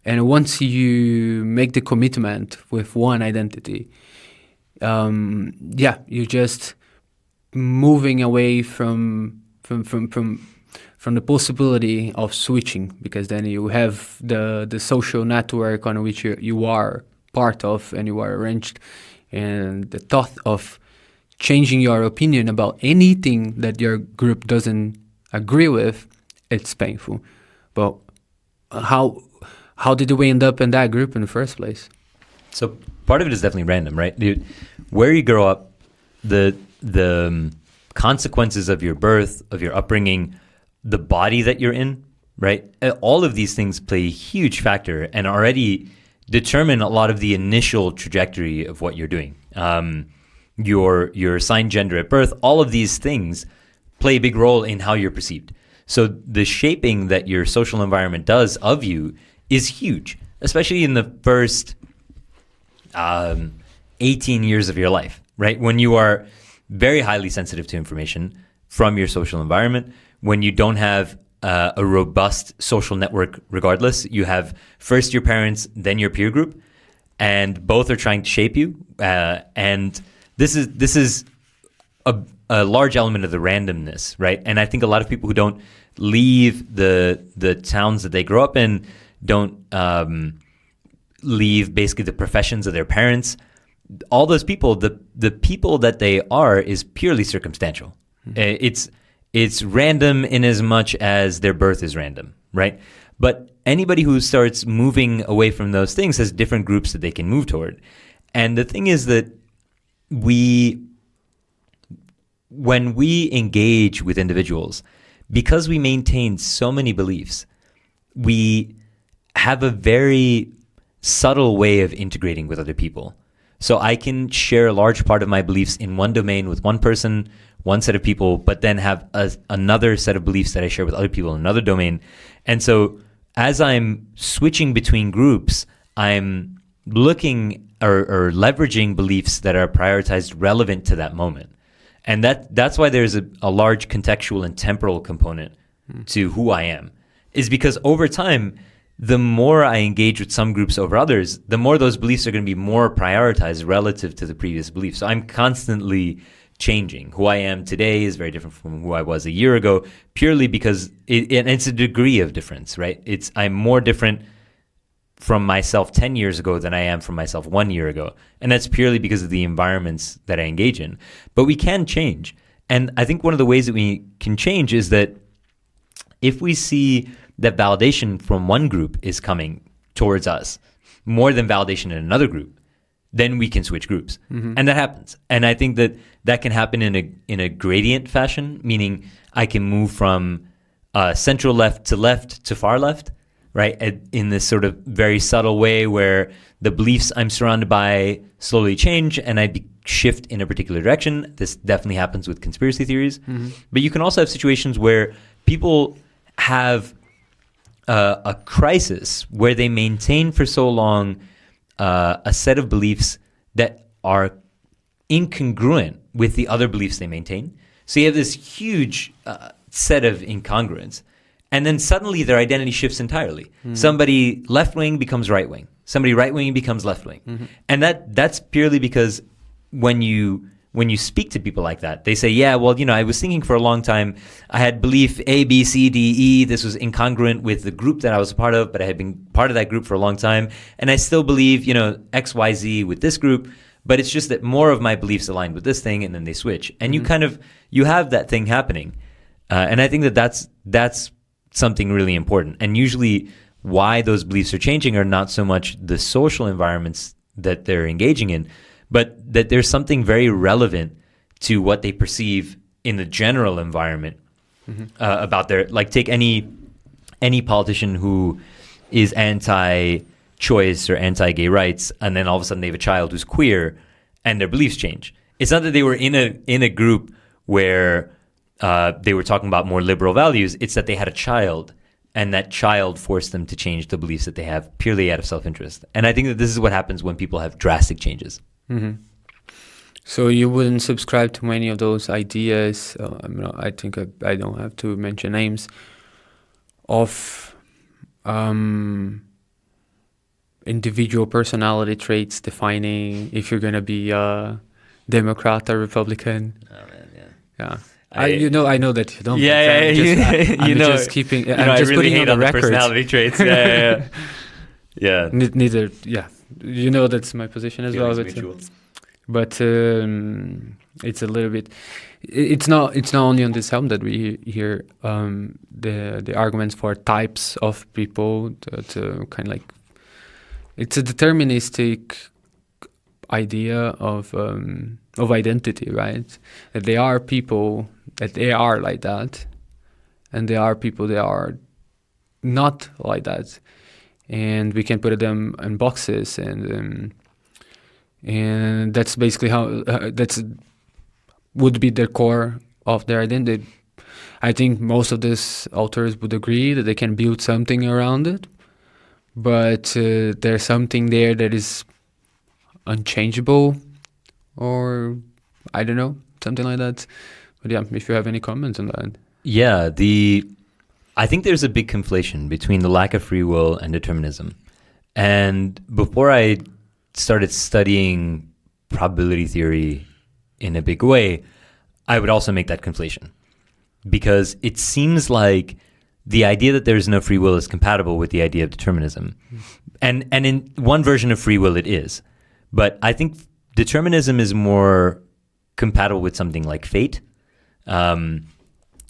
and once you make the commitment with one identity, you're just moving away from the possibility of switching, because then you have the social network on which you are part of and you are arranged. And the thought of changing your opinion about anything that your group doesn't agree with, it's painful. But how did we end up in that group in the first place? So part of it is definitely random, right? Dude, where you grow up, the consequences of your birth, of your upbringing, the body that you're in, right? All of these things play a huge factor. And already determine a lot of the initial trajectory of what you're doing. Your assigned gender at birth, all of these things play a big role in how you're perceived. So the shaping that your social environment does of you is huge, especially in the first 18 years of your life, right? When you are very highly sensitive to information from your social environment, when you don't have a robust social network regardless, you have first your parents, then your peer group, and both are trying to shape you. And this is a large element of the randomness, right? And I think a lot of people who don't leave the towns that they grow up in, don't leave basically the professions of their parents, all those people, the people that they are is purely circumstantial. Mm-hmm. It's random in as much as their birth is random, right? But anybody who starts moving away from those things has different groups that they can move toward. And the thing is that when we engage with individuals, because we maintain so many beliefs, we have a very subtle way of integrating with other people. So I can share a large part of my beliefs in one domain with one person, one set of people, but then have another set of beliefs that I share with other people in another domain. And so as I'm switching between groups, I'm looking or leveraging beliefs that are prioritized relevant to that moment. And that's why there's a large contextual and temporal component to who I am, is because over time, the more I engage with some groups over others, the more those beliefs are going to be more prioritized relative to the previous beliefs. So I'm constantly changing. Who I am today is very different from who I was a year ago, purely because it's a degree of difference, right? I'm more different from myself 10 years ago than I am from myself 1 year ago. And that's purely because of the environments that I engage in. But we can change. And I think one of the ways that we can change is that if we see that validation from one group is coming towards us more than validation in another group, then we can switch groups. Mm-hmm. And that happens. And I think that can happen in a gradient fashion, meaning I can move from central left to far left, right? In this sort of very subtle way where the beliefs I'm surrounded by slowly change and I shift in a particular direction. This definitely happens with conspiracy theories. Mm-hmm. But you can also have situations where people have a crisis where they maintain for so long a set of beliefs that are incongruent with the other beliefs they maintain. So you have this huge set of incongruence. And then suddenly their identity shifts entirely. Mm-hmm. Somebody left-wing becomes right-wing. Somebody right-wing becomes left-wing. Mm-hmm. And that's purely because when you speak to people like that, they say, yeah, well, I was thinking for a long time, I had belief A, B, C, D, E. This was incongruent with the group that I was a part of, but I had been part of that group for a long time. And I still believe, X, Y, Z with this group, but it's just that more of my beliefs aligned with this thing, and then they switch. And mm-hmm. you have that thing happening. And I think that's something really important. And usually why those beliefs are changing are not so much the social environments that they're engaging in, but that there's something very relevant to what they perceive in the general environment mm-hmm. About take any politician who is anti-choice or anti-gay rights, and then all of a sudden they have a child who's queer, and their beliefs change. It's not that they were in a group where they were talking about more liberal values. It's that they had a child, and that child forced them to change the beliefs that they have purely out of self-interest. And I think that this is what happens when people have drastic changes. Mm-hmm. So you wouldn't subscribe to many of those ideas. I think I don't have to mention names of individual personality traits defining if you're going to be a Democrat or Republican. Oh man, yeah. I know that you don't. Yeah, I'm just keeping. I'm just really putting on the record. Personality traits. Yeah. Neither. Yeah, that's my position as well. But it's a little bit. It's not only on this album that we hear the arguments for types of people to kind of like. It's a deterministic idea of identity, right? That there are people that they are like that, and there are people that are not like that. and we can put them in boxes, and that's basically how that's would be the core of their identity. I think most of these authors would agree that they can build something around it, but there's something there that is unchangeable, or I don't know, something like that. But yeah, if you have any comments on that. Yeah, I think there's a big conflation between the lack of free will and determinism. And before I started studying probability theory in a big way, I would also make that conflation, because it seems like the idea that there's no free will is compatible with the idea of determinism. And in one version of free will it is. But I think determinism is more compatible with something like fate,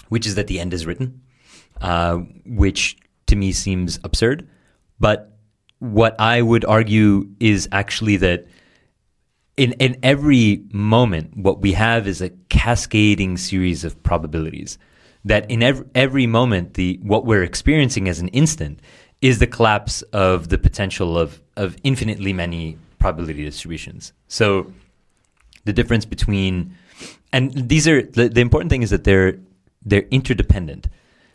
which is that the end is written, which to me seems absurd. But what I would argue is actually that in every moment, what we have is a cascading series of probabilities. That in every moment, what we're experiencing as an instant is the collapse of the potential of infinitely many probability distributions. So the difference between, and these are, the important thing is that they're interdependent.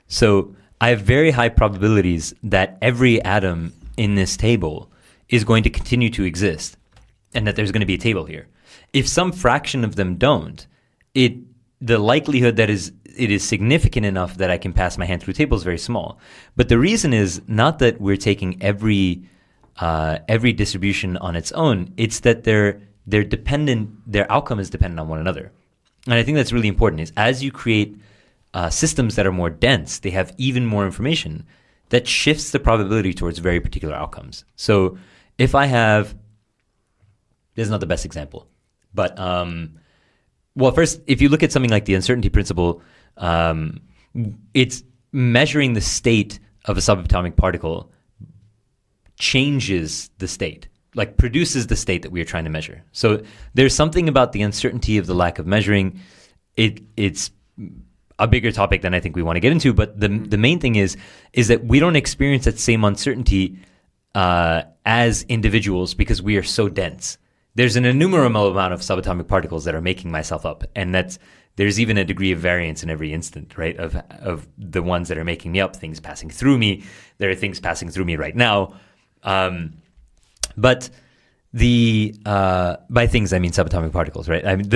So I have very high probabilities that every atom in this table is going to continue to exist, and that there's going to be a table here. If some fraction of them don't, the likelihood that it is significant enough that I can pass my hand through a table is very small. But the reason is not that we're taking every distribution on its own. It's that they're dependent. Their outcome is dependent on one another. And I think that's really important. Is as you create systems that are more dense, they have even more information that shifts the probability towards very particular outcomes. So if I have, this is not the best example, but well, first, if you look at something like the uncertainty principle, it's measuring the state of a subatomic particle changes the state, like produces the state that we are trying to measure. So there's something about the uncertainty of the lack of measuring. It's a bigger topic than I think we want to get into, but the main thing is that we don't experience that same uncertainty as individuals because we are so dense. There's an innumerable amount of subatomic particles that are making myself up, and there's even a degree of variance in every instant, right? Of the ones that are making me up, things passing through me. There are things passing through me right now, but by things I mean subatomic particles, right? I mean,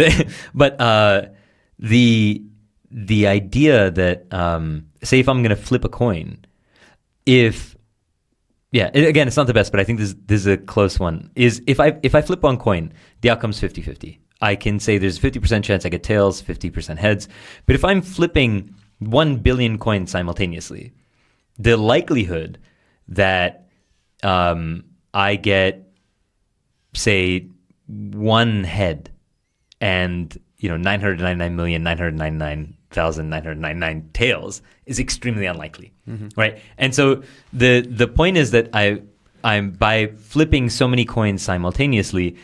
the idea that say if I'm going to flip a coin, again, it's not the best, but I think this is a close one. Is if I flip one coin, the outcome's 50-50. I can say there's a 50% chance I get tails, 50% heads. But if I'm flipping 1 billion coins simultaneously, the likelihood that I get, say, one head and 999,999,999 tails is extremely unlikely, right? And so the point is that I'm by flipping so many coins simultaneously.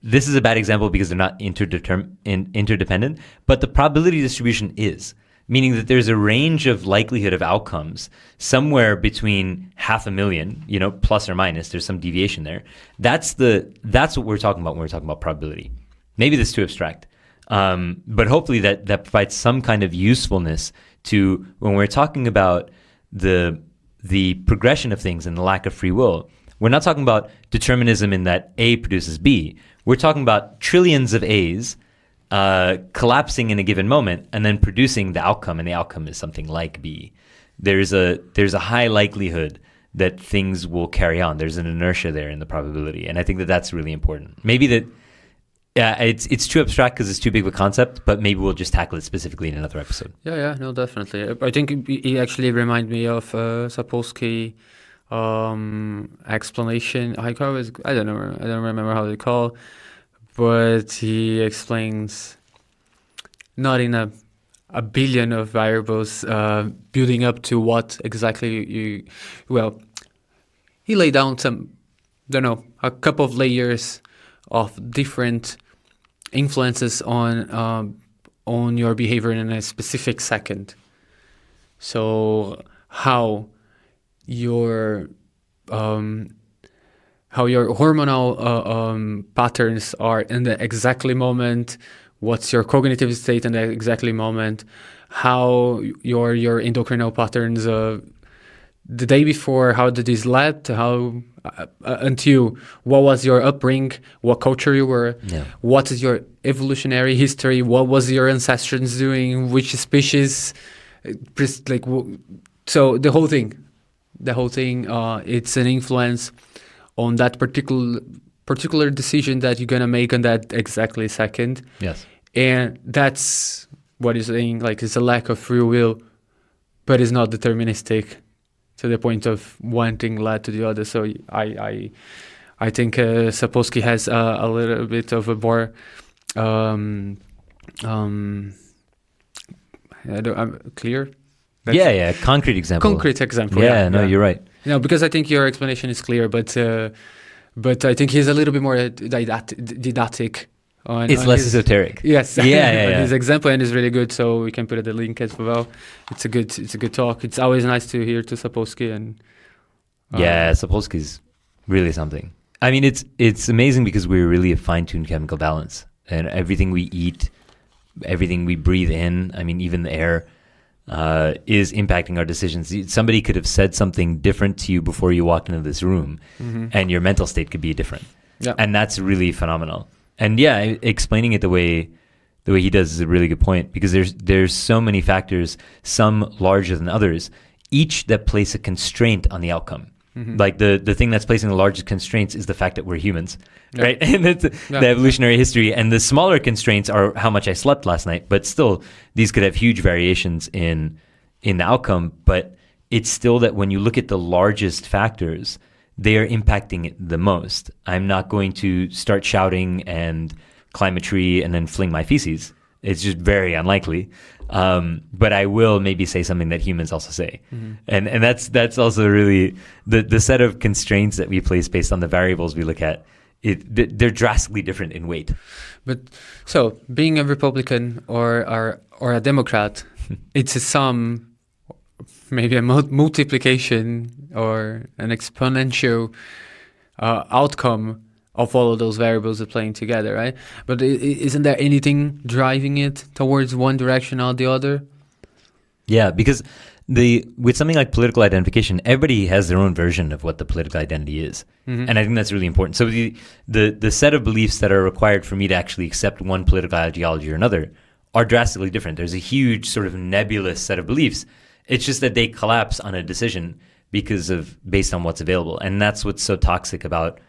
This is a bad example because they're not interdependent, but the probability distribution is, meaning that there's a range of likelihood of outcomes somewhere between 500,000, plus or minus. There's some deviation there. That's what we're talking about when we're talking about probability. Maybe this is too abstract. But hopefully that provides some kind of usefulness to when we're talking about the progression of things and the lack of free will. We're not talking about determinism in that A produces B. We're talking about trillions of A's collapsing in a given moment and then producing the outcome, and the outcome is something like B. There's a high likelihood that things will carry on. There's an inertia there in the probability, and I think that that's really important. Maybe that. Yeah, it's too abstract because it's too big of a concept, but maybe we'll just tackle it specifically in another episode. Yeah, no, definitely. I think it actually reminded me of Sapolsky explanation. I don't remember how they call, but he explains not in a billion of variables building up to what exactly he laid down a couple of layers of different influences on your behavior in a specific second. So how your how your hormonal patterns are in the exactly moment, what's your cognitive state in the exactly moment, how your endocrinal patterns the day before, how did this led, how until what was your upbringing, what culture you were, what is your evolutionary history, what was your ancestors doing, which species, like so the whole thing, it's an influence on that particular decision that you're gonna make on that exactly second. Yes. And that's what you're saying, like it's a lack of free will, but it's not deterministic to the point of one thing led to the other. So I think Sapolsky has a little bit of a more clear. Concrete example. Yeah, you're right. No, because I think your explanation is clear, but I think he's a little bit more didactic. It's less esoteric. Yes. Yeah. His example and is really good, so we can put the link as well. It's a good talk. It's always nice to hear to Sapolsky and. Sapolsky's really something. I mean, it's amazing because we're really a fine-tuned chemical balance, and everything we eat, everything we breathe in, I mean, even the air, is impacting our decisions. Somebody could have said something different to you before you walked into this room, and your mental state could be different. Yeah. And that's really phenomenal. And explaining it the way he does is a really good point, because there's so many factors, some larger than others, each that place a constraint on the outcome. Like the thing that's placing the largest constraints is the fact that we're humans, right? And that's the evolutionary history. And the smaller constraints are how much I slept last night. But still, these could have huge variations in the outcome. But it's still that when you look at the largest factors, they are impacting it the most. I'm not going to start shouting and climb a tree and then fling my feces. It's just very unlikely. But I will maybe say something that humans also say. And that's also really the set of constraints that we place based on the variables we look at. They're drastically different in weight. But so being a Republican or a Democrat, it's a sum, maybe a multiplication or an exponential outcome of all of those variables are playing together, right? But isn't there anything driving it towards one direction or the other? Yeah, because with something like political identification, everybody has their own version of what the political identity is. And I think that's really important. So the set of beliefs that are required for me to actually accept one political ideology or another are drastically different. There's a huge sort of nebulous set of beliefs. It's just that they collapse on a decision based on what's available. And that's what's so toxic about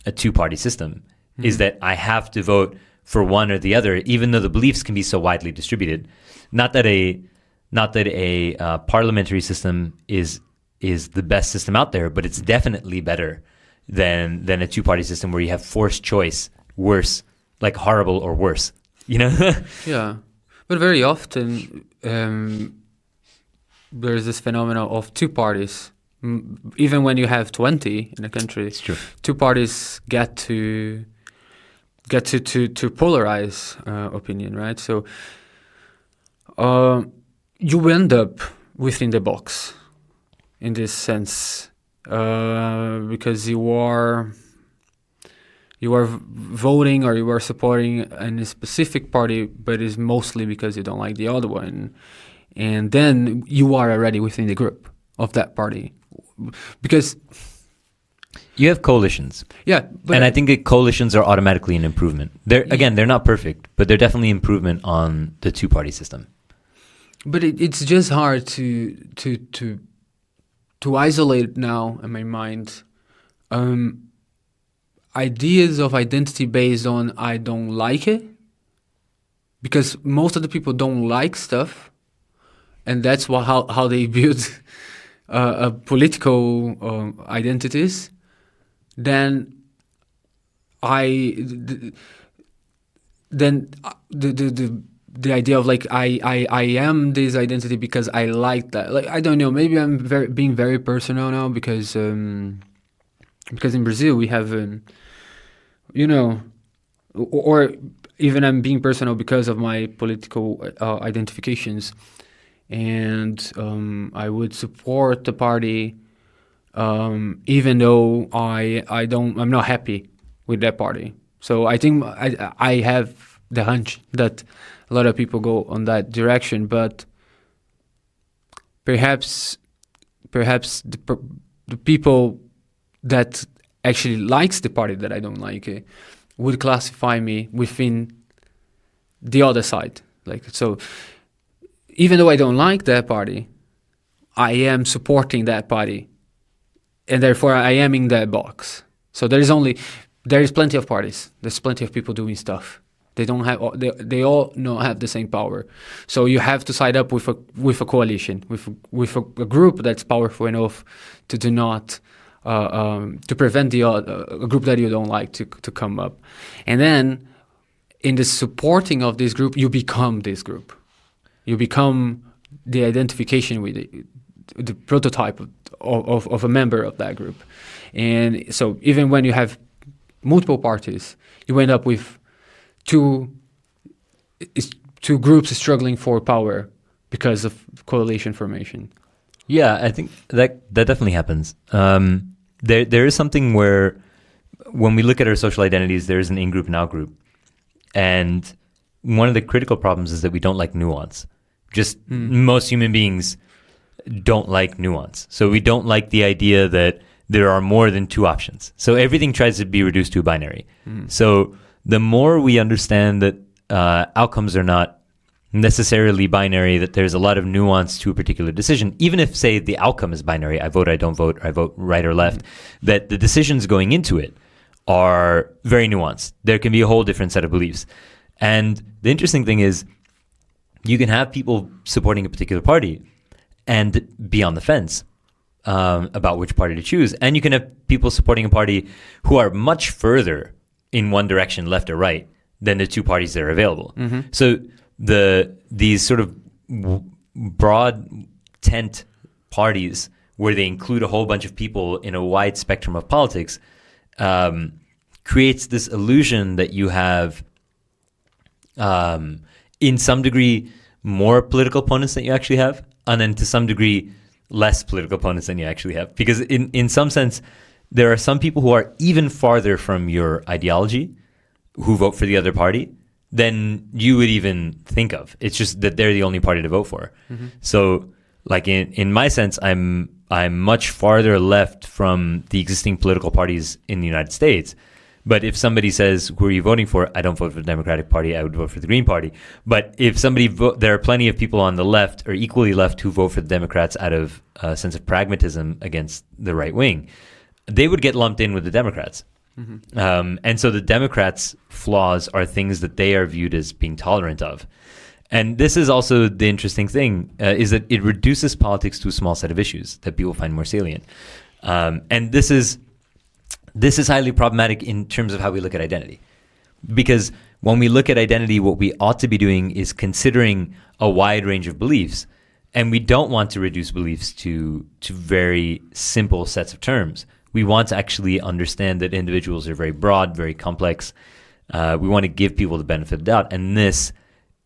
a two-party system, is that I have to vote for one or the other, even though the beliefs can be so widely distributed. Not that a parliamentary system is the best system out there, but it's definitely better than a two-party system where you have forced choice, worse, like horrible or worse. You know? Yeah, but very often there's this phenomenon of two parties. Even when you have 20 in a country, it's true. Two parties get to polarize opinion, right? So you end up within the box in this sense, because you are voting or you are supporting a specific party, but it's mostly because you don't like the other one, and then you are already within the group of that party. Because you have coalitions, and I think that coalitions are automatically an improvement. They're not perfect, but they're definitely improvement on the two-party system. But it's just hard to isolate now in my mind ideas of identity based on I don't like it, because most of the people don't like stuff, and that's how they build political identities. Then the idea of like I am this identity because I like that. Like I don't know, maybe I'm being very personal now because in Brazil we have or even I'm being personal because of my political identifications. And I would support the party even though I'm not happy with that party. So I think I have the hunch that a lot of people go on that direction, but perhaps the people that actually likes the party that I don't like would classify me within the other side. Like, so even though I don't like that party, I am supporting that party, and therefore I am in that box. So there is plenty of parties. There's plenty of people doing stuff. They don't have. They all not have the same power. So you have to side up with a coalition, with a group that's powerful enough to do not to prevent a group that you don't like to come up, and then in the supporting of this group, you become this group. You become the identification with the prototype of a member of that group. And so even when you have multiple parties, you end up with two groups struggling for power because of coalition formation. Yeah, I think that definitely happens. There is something where when we look at our social identities, there is an in-group and out-group. And one of the critical problems is that we don't like nuance. Just most human beings don't like nuance. So we don't like the idea that there are more than two options. So everything tries to be reduced to a binary. So the more we understand that outcomes are not necessarily binary, that there's a lot of nuance to a particular decision, even if, say, the outcome is binary, I vote, I don't vote, or I vote right or left, that the decisions going into it are very nuanced. There can be a whole different set of beliefs. And the interesting thing is you can have people supporting a particular party and be on the fence about which party to choose. And you can have people supporting a party who are much further in one direction, left or right, than the two parties that are available. So these sort of broad tent parties where they include a whole bunch of people in a wide spectrum of politics creates this illusion that you have, in some degree, more political opponents than you actually have, and then to some degree, less political opponents than you actually have. Because in some sense, there are some people who are even farther from your ideology who vote for the other party than you would even think of. It's just that they're the only party to vote for. So, like in my sense, I'm much farther left from the existing political parties in the United States. But if somebody says, who are you voting for? I don't vote for the Democratic Party. I would vote for the Green Party. But if there are plenty of people on the left or equally left who vote for the Democrats out of a sense of pragmatism against the right wing, they would get lumped in with the Democrats. And so the Democrats' flaws are things that they are viewed as being tolerant of. And this is also the interesting thing, is that it reduces politics to a small set of issues that people find more salient. And this is highly problematic in terms of how we look at identity. Because when we look at identity, what we ought to be doing is considering a wide range of beliefs. And we don't want to reduce beliefs to very simple sets of terms. We want to actually understand that individuals are very broad, very complex. We want to give people the benefit of the doubt. And this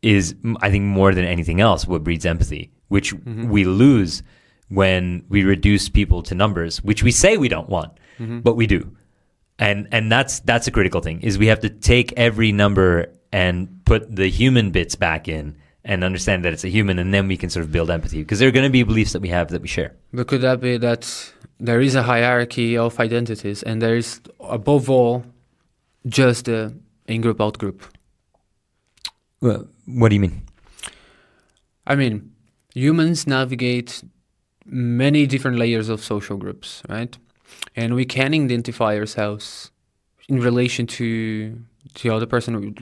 is, I think, more than anything else, what breeds empathy, which we lose when we reduce people to numbers, which we say we don't want, but we do. And that's a critical thing, is we have to take every number and put the human bits back in and understand that it's a human, and then we can sort of build empathy, because there are going to be beliefs that we have that we share. But could that be that there is a hierarchy of identities, and there is, above all, just the in-group, out-group? Well, what do you mean? I mean, humans navigate many different layers of social groups, right? And we can identify ourselves in relation to the other person.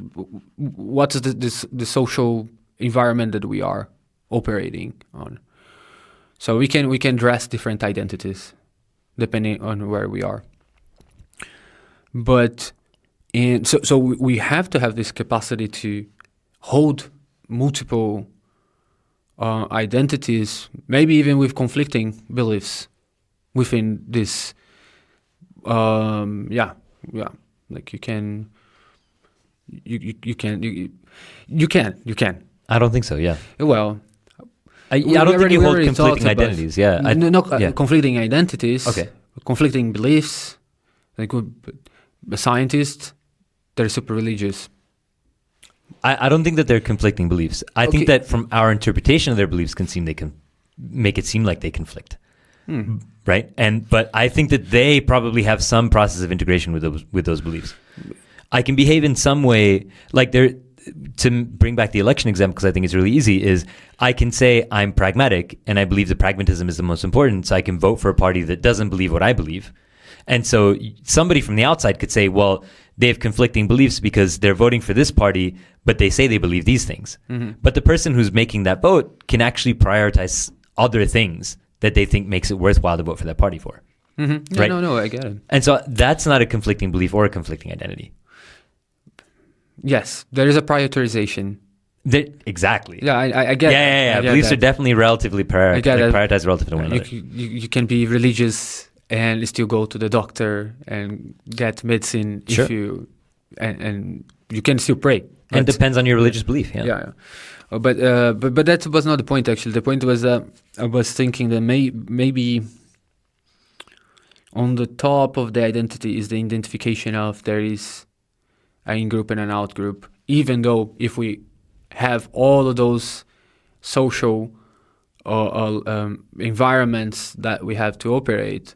What is the social environment that we are operating on? So we can dress different identities depending on where we are. But so we have to have this capacity to hold multiple identities, maybe even with conflicting beliefs within this. Like you can. I don't think so. Yeah. Well, I don't think you hold already conflicting talked about- identities. Yeah. yeah. Conflicting identities. Okay. Conflicting beliefs. Like a scientist, they're super religious. I don't think that they're conflicting beliefs. I think that from our interpretation of their beliefs they can make it seem like they conflict. Right? But I think that they probably have some process of integration with those beliefs. I can behave in some way, like to bring back the election example, because I think it's really easy, is I can say I'm pragmatic and I believe that pragmatism is the most important, so I can vote for a party that doesn't believe what I believe. And so somebody from the outside could say, well, they have conflicting beliefs because they're voting for this party, but they say they believe these things. But the person who's making that vote can actually prioritize other things that they think makes it worthwhile to vote for that party for. Yeah, right? No, I get it. And so that's not a conflicting belief or a conflicting identity. Yes, there is a prioritization. Exactly. Yeah, I get. Yeah. Beliefs are definitely relatively prioritized relative to one another. You can be religious and still go to the doctor and get medicine Sure. if you and you can still pray. And it depends on your religious belief. Yeah. But that was not the point actually. The point was that I was thinking that maybe on the top of the identity is the identification of there is an in-group and an out-group, even though if we have all of those social environments that we have to operate,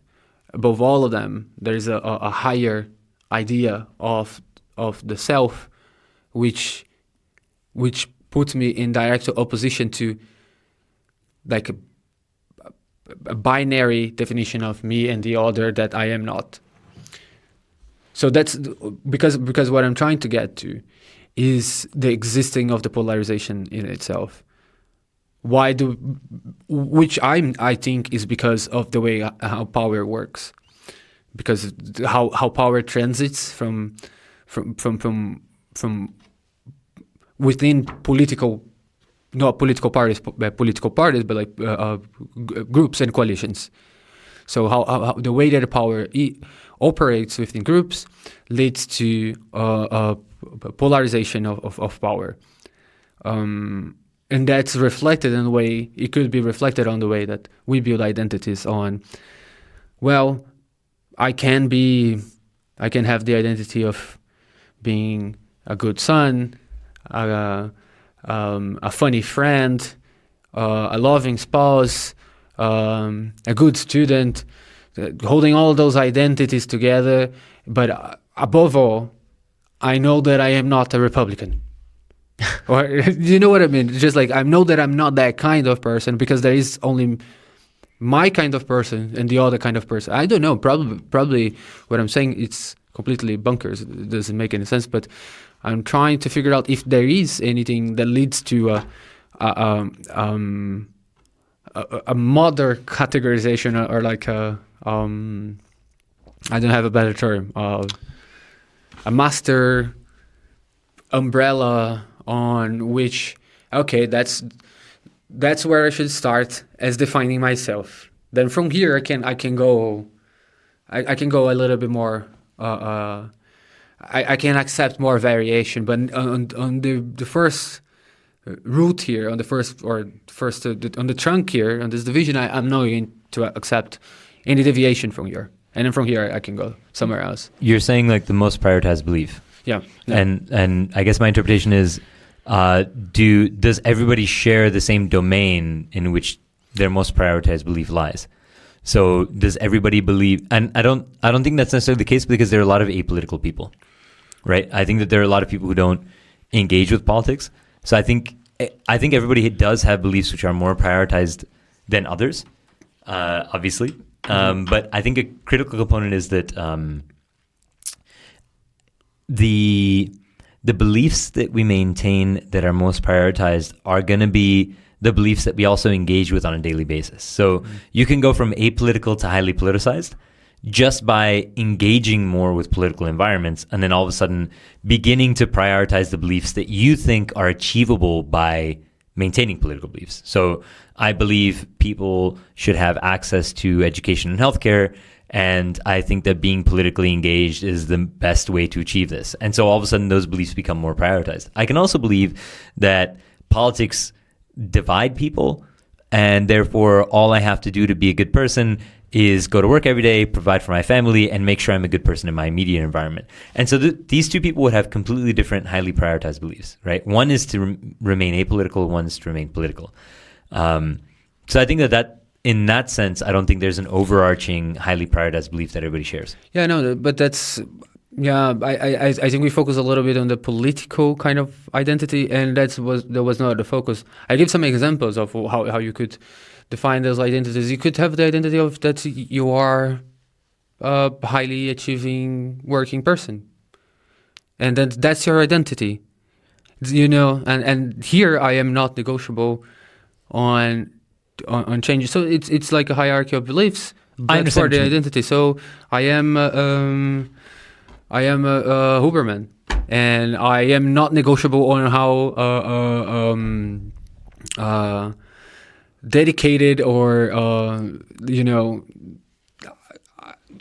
above all of them, there is a higher idea of the self, which puts me in direct opposition to like a binary definition of me and the other that I am not. So that's because what I'm trying to get to is the existing of the polarization in itself. Which I think is because of the way how power works, because how power transits from within political, not political parties, but like groups and coalitions. So how the way that the power operates within groups leads to polarization of power. And that's reflected in the way, it could be reflected on the way that we build identities on, well, I can have the identity of being a good son, a funny friend, a loving spouse, a good student, holding all those identities together. But above all, I know that I am not a Republican. Or you know what I mean? Just like I know that I'm not that kind of person because there is only my kind of person and the other kind of person. I don't know. Probably what I'm saying it's completely bonkers. It doesn't make any sense. But I'm trying to figure out if there is anything that leads to a mother categorization or like I don't have a better term. A master umbrella on which, okay, that's where I should start as defining myself. Then from here I can go a little bit more. I can accept more variation, but on the first root here, on the trunk here, on this division, I'm not going to accept any deviation from here. And then from here I can go somewhere else. You're saying like the most prioritized belief. Yeah. And I guess my interpretation is, does everybody share the same domain in which their most prioritized belief lies? So does everybody believe? And I don't think that's necessarily the case because there are a lot of apolitical people, right? I think that there are a lot of people who don't engage with politics. So I think everybody does have beliefs which are more prioritized than others, obviously. But I think a critical component is that the beliefs that we maintain that are most prioritized are going to be the beliefs that we also engage with on a daily basis. So you can go from apolitical to highly politicized just by engaging more with political environments and then all of a sudden beginning to prioritize the beliefs that you think are achievable by maintaining political beliefs. So I believe people should have access to education and healthcare, and I think that being politically engaged is the best way to achieve this. And so all of a sudden those beliefs become more prioritized. I can also believe that politics divide people and therefore all I have to do to be a good person is go to work every day, provide for my family, and make sure I'm a good person in my immediate environment. And so these two people would have completely different, highly prioritized beliefs, right? One is to remain apolitical, one is to remain political. So I think that in that sense, I don't think there's an overarching, highly prioritized belief that everybody shares. Yeah, no, but that's... Yeah, I think we focus a little bit on the political kind of identity, and that was not the focus. I give some examples of how you could define those identities. You could have the identity of that you are a highly achieving working person, and that's your identity, and here I am not negotiable on changes. So it's like a hierarchy of beliefs, but for the identity. So I am a Huberman, and I am not negotiable on how dedicated or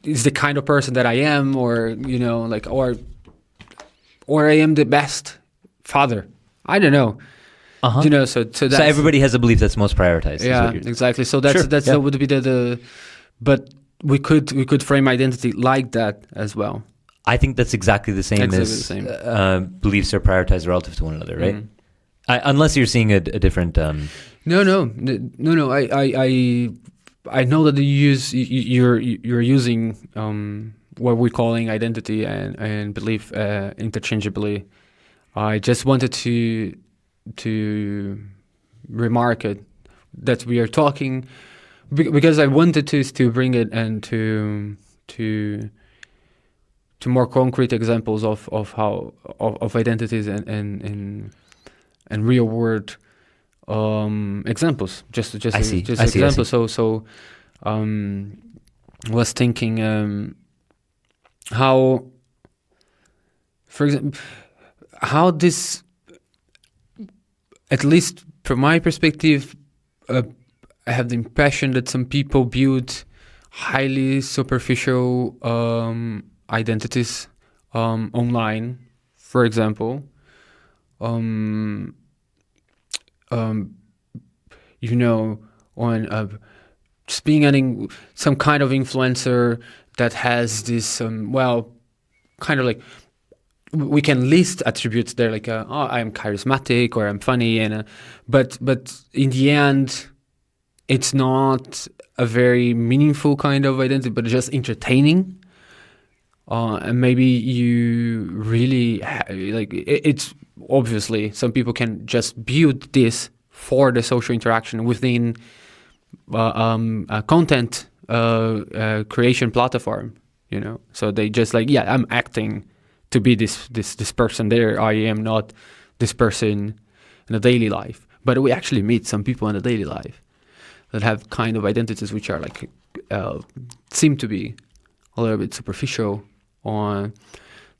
is the kind of person that I am, or or I am the best father. I don't know. So everybody has a belief that's most prioritized. Yeah, exactly. So that would be the. But we could frame identity like that as well. I think that's exactly the same as beliefs are prioritized relative to one another, right? Unless you're seeing a different. No. I know that you're using what we're calling identity and belief interchangeably. I just wanted to remark it that we are talking because I wanted to bring it and to more concrete examples of how of identities and real world examples. Just examples. So was thinking how, for example, how this, at least from my perspective, I have the impression that some people build highly superficial identities online, for example. On just being some kind of influencer that has this kind of like, we can list attributes there, like I'm charismatic or I'm funny, and but in the end it's not a very meaningful kind of identity, but just entertaining. And maybe you really it's obviously some people can just build this for the social interaction within a content creation platform, so they just I'm acting to be this person there. I am not this person in the daily life. But we actually meet some people in the daily life that have kind of identities which are seem to be a little bit superficial on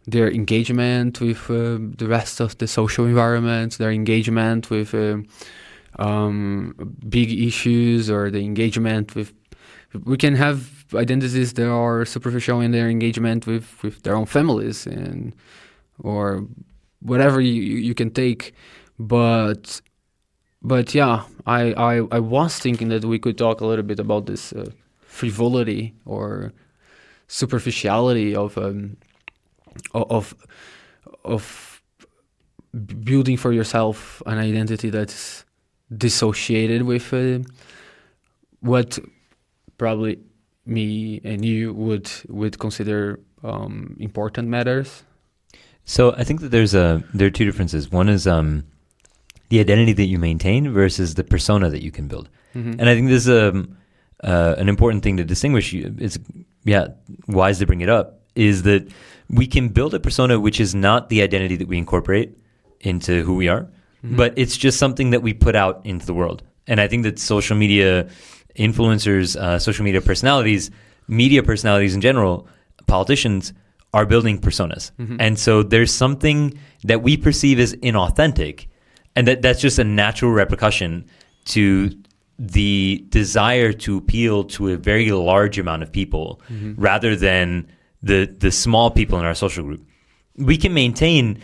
their engagement with the rest of the social environment, their engagement with big issues, or the engagement with... We can have identities that are superficial in their engagement with their own families or whatever you can take. But yeah, I was thinking that we could talk a little bit about this frivolity or superficiality of building for yourself an identity that's dissociated with what probably me and you would consider important matters. So I think that there are two differences. One is the identity that you maintain versus the persona that you can build. Mm-hmm. And I think this is an important thing to distinguish. It's wise to bring it up, is that we can build a persona which is not the identity that we incorporate into who we are, mm-hmm. but it's just something that we put out into the world. And I think that social media influencers, social media personalities, media personalities in general, politicians are building personas. Mm-hmm. And so there's something that we perceive as inauthentic, and that's just a natural repercussion to the desire to appeal to a very large amount of people, mm-hmm. rather than the small people in our social group. We can maintain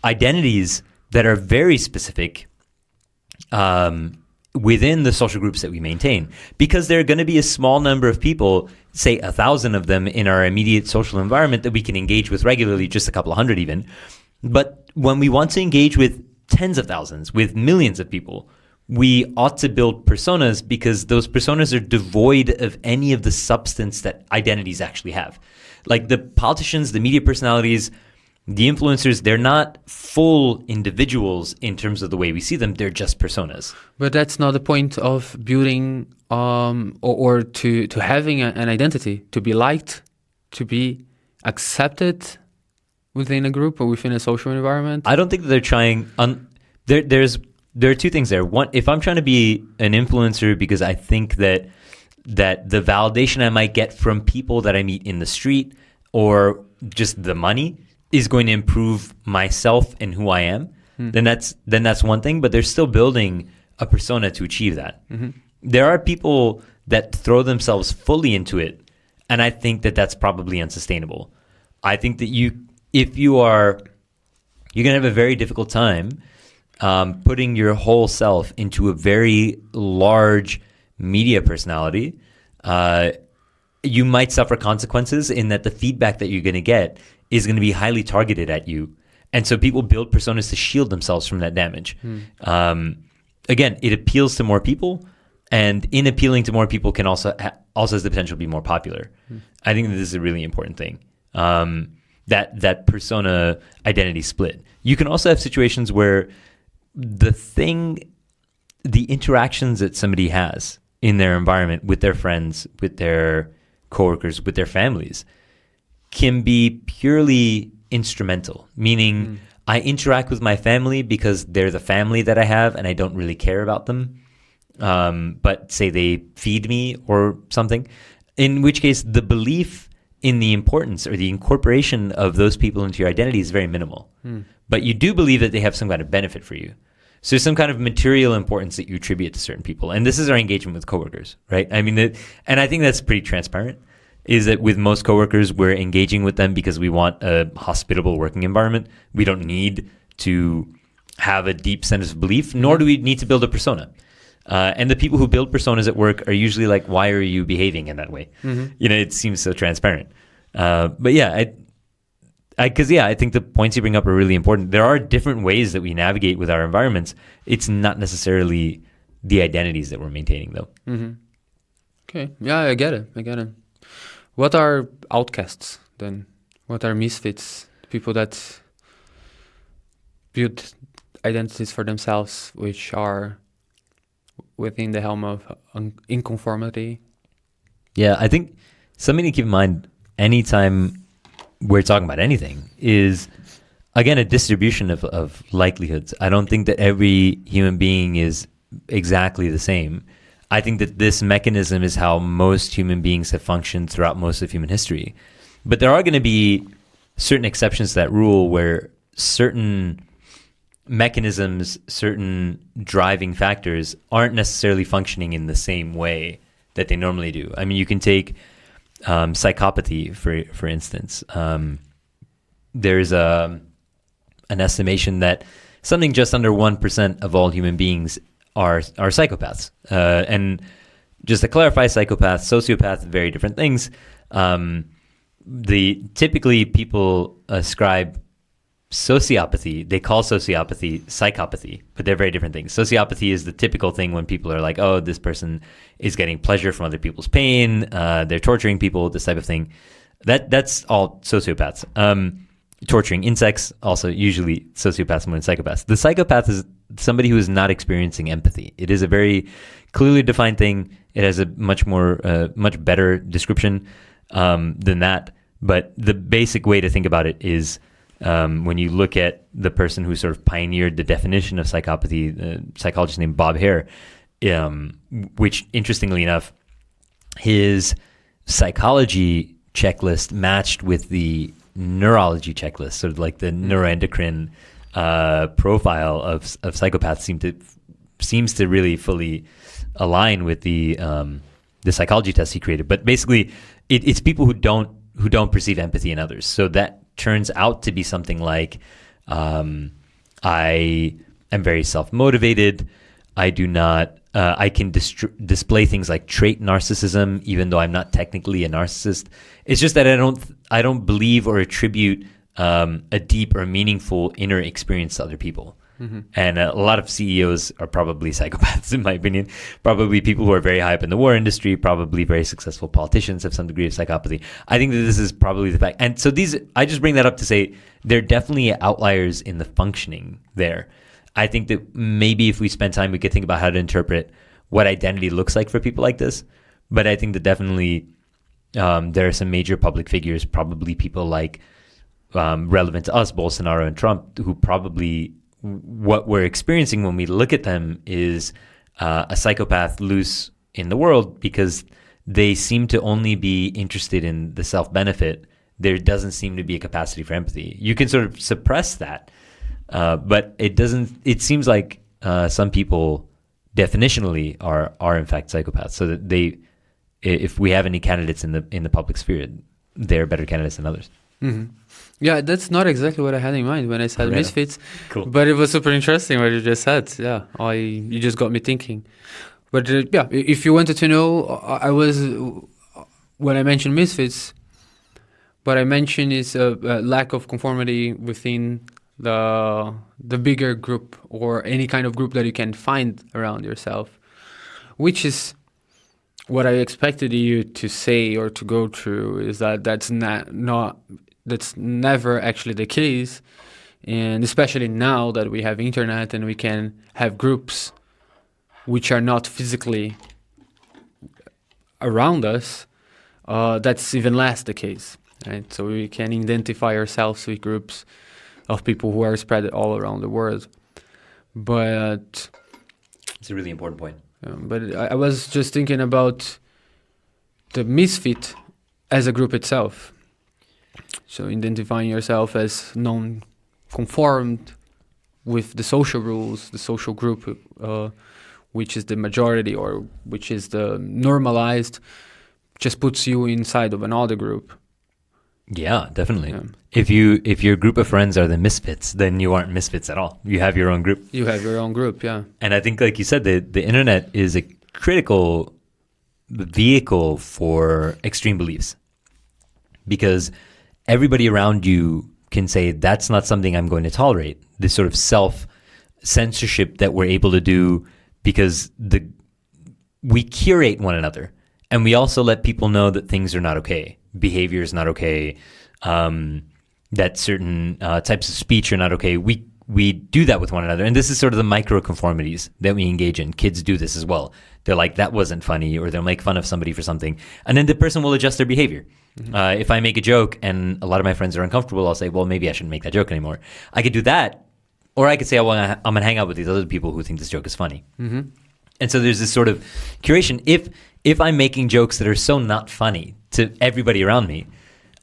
identities that are very specific within the social groups that we maintain, because there are going to be a small number of people, say 1,000 of them in our immediate social environment that we can engage with regularly, just a couple of hundred even. But when we want to engage with tens of thousands, with millions of people, we ought to build personas, because those personas are devoid of any of the substance that identities actually have. Like the politicians, the media personalities, the influencers, they're not full individuals in terms of the way we see them. They're just personas. But that's not the point of building or to having an identity, to be liked, to be accepted within a group or within a social environment. I don't think that they're trying. There are two things there. One, if I'm trying to be an influencer because I think that the validation I might get from people that I meet in the street, or just the money, is going to improve myself and who I am, then that's one thing. But they're still building a persona to achieve that. Mm-hmm. There are people that throw themselves fully into it, and I think that that's probably unsustainable. I think that you're going to have a very difficult time putting your whole self into a very large media personality. You might suffer consequences in that the feedback that you're going to get is going to be highly targeted at you. And so people build personas to shield themselves from that damage. Again, it appeals to more people, and in appealing to more people can also has the potential to be more popular. I think that this is a really important thing. That persona identity split. You can also have situations where the interactions that somebody has in their environment with their friends, with their coworkers, with their families, can be purely instrumental, meaning I interact with my family because they're the family that I have and I don't really care about them. But say they feed me or something, in which case the belief in the importance or the incorporation of those people into your identity is very minimal. But you do believe that they have some kind of benefit for you. So there's some kind of material importance that you attribute to certain people. And this is our engagement with coworkers, right? I mean, and I think that's pretty transparent, is that with most coworkers, we're engaging with them because we want a hospitable working environment. We don't need to have a deep sense of belief, nor do we need to build a persona. And the people who build personas at work are usually like, why are you behaving in that way? It seems so transparent. But yeah, I think the points you bring up are really important. There are different ways that we navigate with our environments. It's not necessarily the identities that we're maintaining, though. Okay. Yeah, I get it. What are outcasts then? What are misfits? People that build identities for themselves, which are within the helm of inconformity. Yeah, I think something to keep in mind anytime we're talking about anything is, again, a distribution of likelihoods. I don't think that every human being is exactly the same. I think that this mechanism is how most human beings have functioned throughout most of human history. But there are going to be certain exceptions to that rule where certain mechanisms, certain driving factors aren't necessarily functioning in the same way that they normally do. I mean, you can take psychopathy, for instance. There's an estimation that something just under 1% of all human beings are psychopaths. And just to clarify, psychopath, sociopath, very different things. Typically people ascribe sociopathy, they call sociopathy psychopathy, but they're very different things. Sociopathy is the typical thing when people are like, oh, this person is getting pleasure from other people's pain, they're torturing people, this type of thing. That's all sociopaths. Torturing insects, also usually sociopaths more than psychopaths. The psychopath is somebody who is not experiencing empathy. It is a very clearly defined thing. It has a much better description than that. But the basic way to think about it is when you look at the person who sort of pioneered the definition of psychopathy, a psychologist named Bob Hare, which interestingly enough, his psychology checklist matched with the neurology checklist, sort of like the neuroendocrine profile of psychopaths seems to really fully align with the psychology test he created. But basically, it's people who don't perceive empathy in others. So that turns out to be something like, I am very self-motivated. I do not I can display things like trait narcissism, even though I'm not technically a narcissist. It's just that I don't believe or attribute a deep or meaningful inner experience to other people. And a lot of CEOs are probably psychopaths, in my opinion. Probably people who are very high up in the war industry, probably very successful politicians have some degree of psychopathy. I think that this is probably the fact. And so I just bring that up to say there are definitely outliers in the functioning there. I think that maybe if we spend time, we could think about how to interpret what identity looks like for people like this. But I think that definitely there are some major public figures, probably people like relevant to us, Bolsonaro and Trump, who probably what we're experiencing when we look at them is a psychopath loose in the world, because they seem to only be interested in the self-benefit. There doesn't seem to be a capacity for empathy. You can sort of suppress that, but it doesn't. It seems like some people definitionally are in fact psychopaths. So that if we have any candidates in the public sphere, they're better candidates than others. Mm-hmm. Yeah, that's not exactly what I had in mind when I said misfits. Cool. But it was super interesting what you just said. Yeah, you just got me thinking. But yeah, if you wanted to know, when I mentioned misfits, what I mentioned is a lack of conformity within the bigger group or any kind of group that you can find around yourself, which is what I expected you to say or to go through. Is that's never actually the case, and especially now that we have internet and we can have groups which are not physically around us, that's even less the case, right? So we can identify ourselves with groups of people who are spread all around the world. But it's a really important point. But I was just thinking about the misfit as a group itself. So identifying yourself as non-conformed with the social rules, the social group, which is the majority or which is the normalized, just puts you inside of another group. Yeah, definitely. Yeah. If your group of friends are the misfits, then you aren't misfits at all. You have your own group. You have your own group, yeah. And I think, like you said, the internet is a critical vehicle for extreme beliefs, because everybody around you can say, that's not something I'm going to tolerate. This sort of self-censorship that we're able to do, because we curate one another, and we also let people know that things are not okay. Behavior is not okay. That certain types of speech are not okay. We do that with one another. And this is sort of the micro-conformities that we engage in. Kids do this as well. They're like, that wasn't funny, or they'll make fun of somebody for something. And then the person will adjust their behavior. Mm-hmm. If I make a joke and a lot of my friends are uncomfortable, I'll say, well, maybe I shouldn't make that joke anymore. I could do that. Or I could say, well, I'm going to hang out with these other people who think this joke is funny. Mm-hmm. And so there's this sort of curation. If I'm making jokes that are so not funny to everybody around me,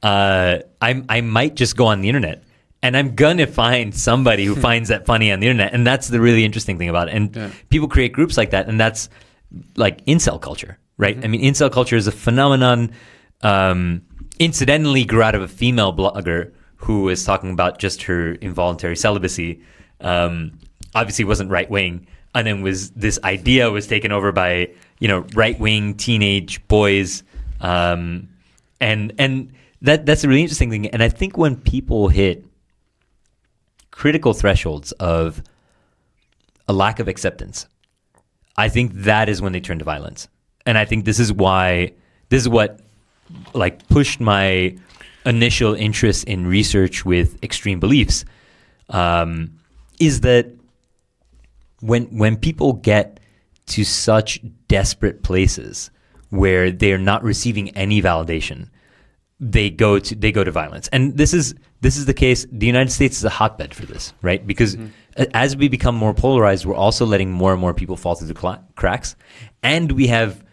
I might just go on the internet, and I'm going to find somebody who finds that funny on the internet. And that's the really interesting thing about it. And people create groups like that, and that's like incel culture, right? Mm-hmm. I mean, incel culture is a phenomenon, incidentally grew out of a female blogger who was talking about just her involuntary celibacy. Obviously wasn't right-wing, and then this idea was taken over by, right-wing teenage boys. And that's a really interesting thing. And I think when people hit critical thresholds of a lack of acceptance, I think that is when they turn to violence. And I think this is what like pushed my initial interest in research with extreme beliefs, is that when people get to such desperate places where they're not receiving any validation, they go to violence. And this is the case. The United States is a hotbed for this, right? Because as we become more polarized, we're also letting more and more people fall through the cracks, and we have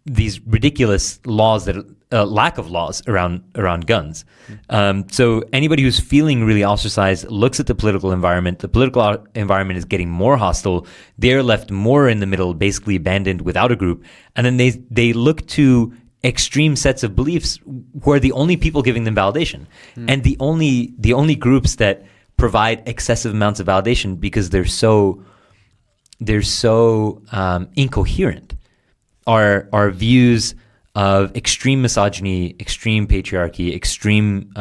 these ridiculous laws that lack of laws around guns. So anybody who's feeling really ostracized looks at the political environment. The political environment is getting more hostile. They're left more in the middle, basically abandoned without a group. And then they look to extreme sets of beliefs who are the only people giving them validation, and the only groups that provide excessive amounts of validation, because they're so they're so incoherent. Our views of extreme misogyny, extreme patriarchy, extreme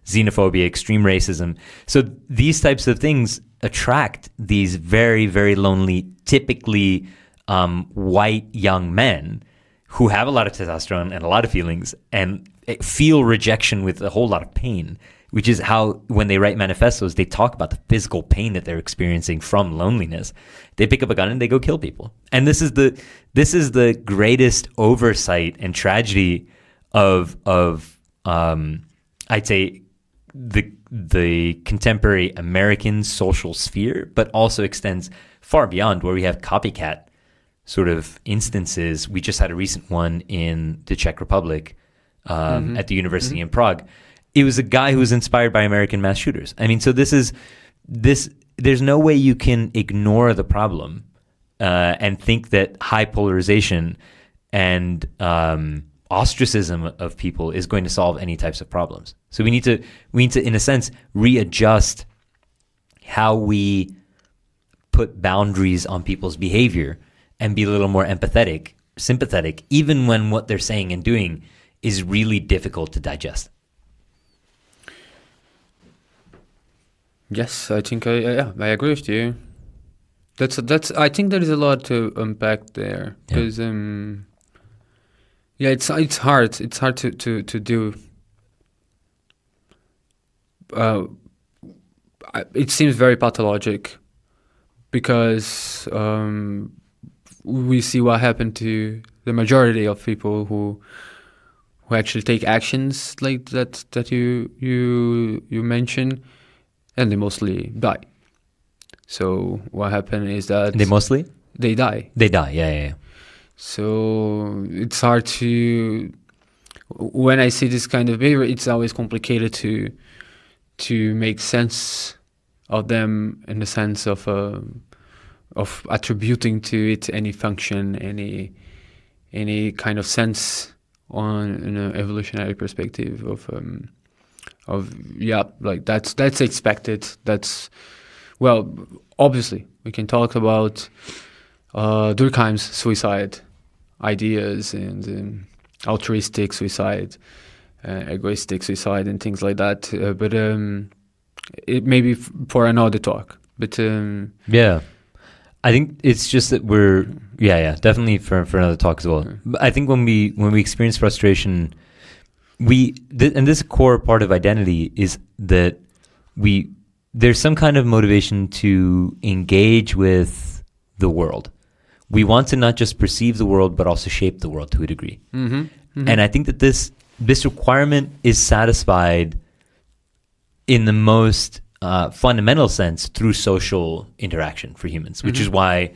xenophobia, extreme racism. So these types of things attract these very, very lonely, typically white young men who have a lot of testosterone and a lot of feelings and feel rejection with a whole lot of pain, which is how when they write manifestos, they talk about the physical pain that they're experiencing from loneliness. They pick up a gun and they go kill people. And this is the greatest oversight and tragedy of I'd say the contemporary American social sphere, but also extends far beyond, where we have copycat sort of instances. We just had a recent one in the Czech Republic at the university in Prague. It was a guy who was inspired by American mass shooters. I mean, so there's no way you can ignore the problem and think that high polarization and ostracism of people is going to solve any types of problems. So we need to, in a sense, readjust how we put boundaries on people's behavior and be a little more empathetic, sympathetic, even when what they're saying and doing is really difficult to digest. Yes, I think I agree with you. That's. I think there is a lot to unpack there because it's hard. It's hard to do. It seems very pathologic because we see what happened to the majority of people who actually take actions like that you mentioned, and they mostly die. So what happened is that they die. They die. Yeah. So it's hard to, when I see this kind of behavior, it's always complicated to make sense of them in the sense of attributing to it any function, any kind of sense on an evolutionary perspective of like that's expected. That's, well, obviously we can talk about Durkheim's suicide ideas and altruistic suicide, egoistic suicide, and things like that. But it may be for another talk. But I think it's just that we're definitely for another talk as well. But I think when we experience frustration, and this core part of identity is that there's some kind of motivation to engage with the world. We want to not just perceive the world, but also shape the world to a degree. And I think that this requirement is satisfied in the most fundamental sense through social interaction for humans, which is why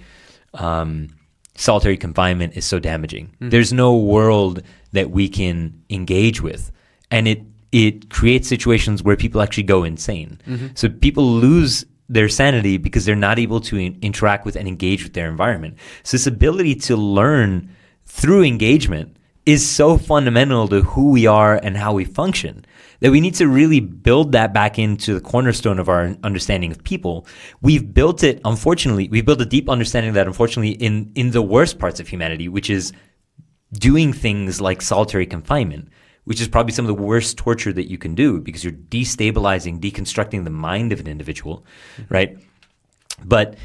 solitary confinement is so damaging. There's no world that we can engage with, and it creates situations where people actually go insane. So people lose their sanity because they're not able to interact with and engage with their environment. So this ability to learn through engagement is so fundamental to who we are and how we function that we need to really build that back into the cornerstone of our understanding of people. We've built it, unfortunately, we've built a deep understanding of that, unfortunately, in the worst parts of humanity, which is doing things like solitary confinement, which is probably some of the worst torture that you can do because you're destabilizing, deconstructing the mind of an individual, right? But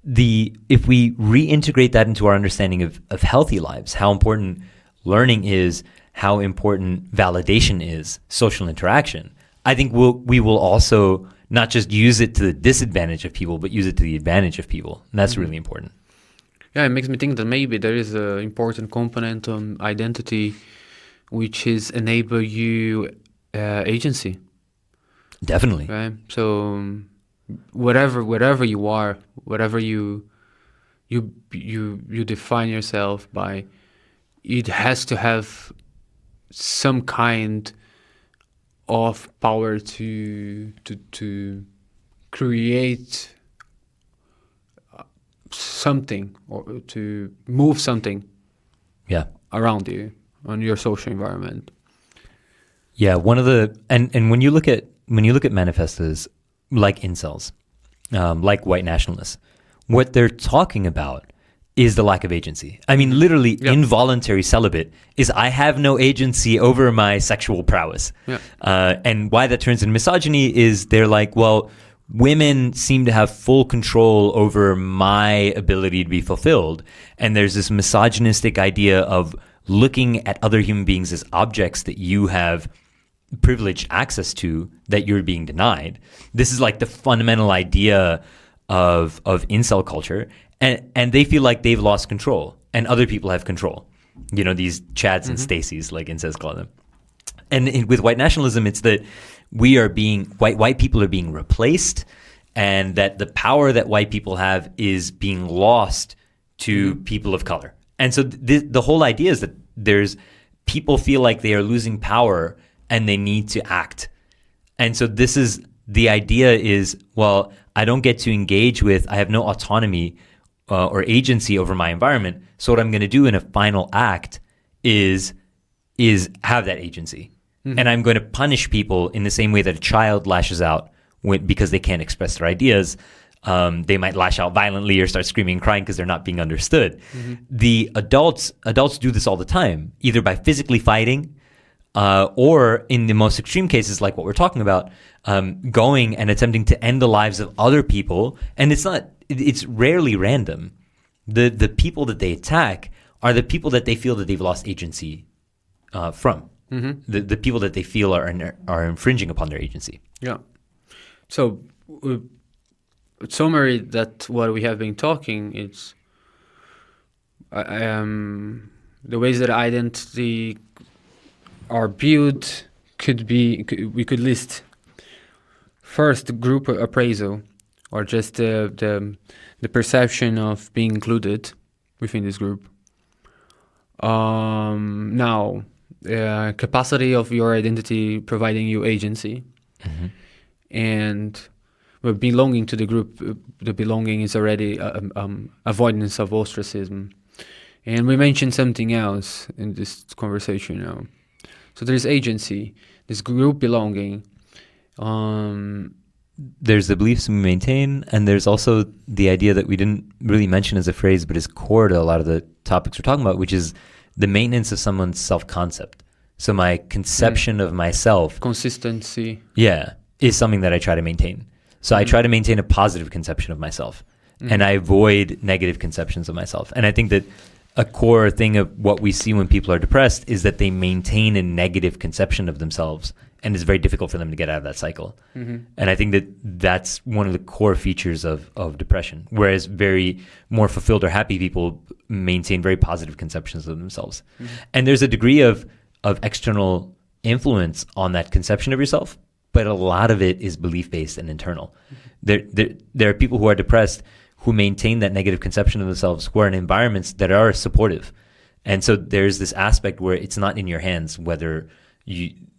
if we reintegrate that into our understanding of healthy lives, how important learning is, how important validation is, social interaction, I think we will also not just use it to the disadvantage of people, but use it to the advantage of people. And that's really important. Yeah, it makes me think that maybe there is an important component on identity, which is enable you agency. Definitely. Right. So whatever you are, whatever you define yourself by, it has to have some kind of power to create something or to move something around you on your social environment. Yeah, one of the and when you look at manifestos like incels, like white nationalists, what they're talking about is the lack of agency. I mean, literally, involuntary celibate is I have no agency over my sexual prowess. And why that turns into misogyny is they're like, well, women seem to have full control over my ability to be fulfilled. And there's this misogynistic idea of looking at other human beings as objects that you have privileged access to that you're being denied. This is like the fundamental idea of incel culture. And they feel like they've lost control and other people have control. You know, these Chads and Stacys, like incels call them. And with white nationalism, it's that we are being, white people are being replaced, and that the power that white people have is being lost to people of color. And so the whole idea is that people feel like they are losing power and they need to act. And so the idea is, well, I don't get to engage with, I have no autonomy or agency over my environment. So what I'm going to do in a final act is have that agency. And I'm going to punish people in the same way that a child lashes out because they can't express their ideas. They might lash out violently or start screaming and crying because they're not being understood. The adults do this all the time, either by physically fighting or in the most extreme cases, like what we're talking about, going and attempting to end the lives of other people. And it's rarely random. The people that they attack are the people that they feel that they've lost agency from. The people that they feel are infringing upon their agency. Yeah. So, summary that what we have been talking is the ways that identity are built we could list first group appraisal, or just the perception of being included within this group. Now, capacity of your identity providing you agency, and belonging to the group. The belonging is already avoidance of ostracism, and we mentioned something else in this conversation now. So there's agency, this group belonging. There's the beliefs we maintain, and there's also the idea that we didn't really mention as a phrase, but is core to a lot of the topics we're talking about, which is the maintenance of someone's self-concept. So my conception of myself, consistency, is something that I try to maintain. So I try to maintain a positive conception of myself, and I avoid negative conceptions of myself. And I think that a core thing of what we see when people are depressed is that they maintain a negative conception of themselves, and it's very difficult for them to get out of that cycle. And I think that that's one of the core features of depression, whereas very more fulfilled or happy people maintain very positive conceptions of themselves. And there's a degree of external influence on that conception of yourself, but a lot of it is belief-based and internal. There are people who are depressed who maintain that negative conception of themselves, who are in environments that are supportive. And so there's this aspect where it's not in your hands whether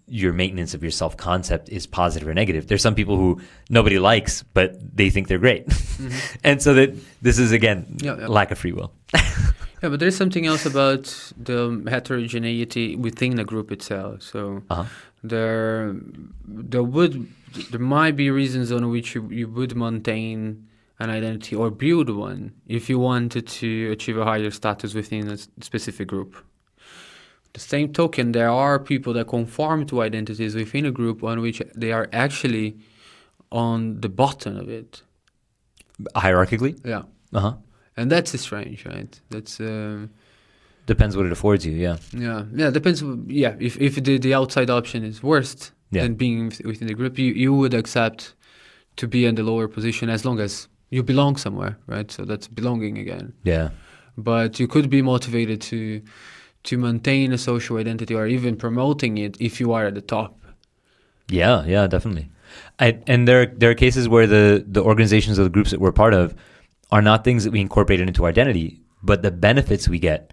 your maintenance of your self-concept is positive or negative. There's some people who nobody likes, but they think they're great. And so that this is, again, lack of free will. But there's something else about the heterogeneity within the group itself. So there might be reasons on which you would maintain an identity or build one if you wanted to achieve a higher status within a specific group. The same token, there are people that conform to identities within a group on which they are actually on the bottom of it. Hierarchically? Yeah. And that's strange, right? That's depends what it affords you. Yeah, depends. Yeah, if the outside option is worse than being within the group, you would accept to be in the lower position as long as you belong somewhere, right? So that's belonging again. Yeah. But you could be motivated to maintain a social identity or even promoting it if you are at the top. Yeah, definitely. And there are cases where the organizations or the groups that we're part of are not things that we incorporated into our identity, but the benefits we get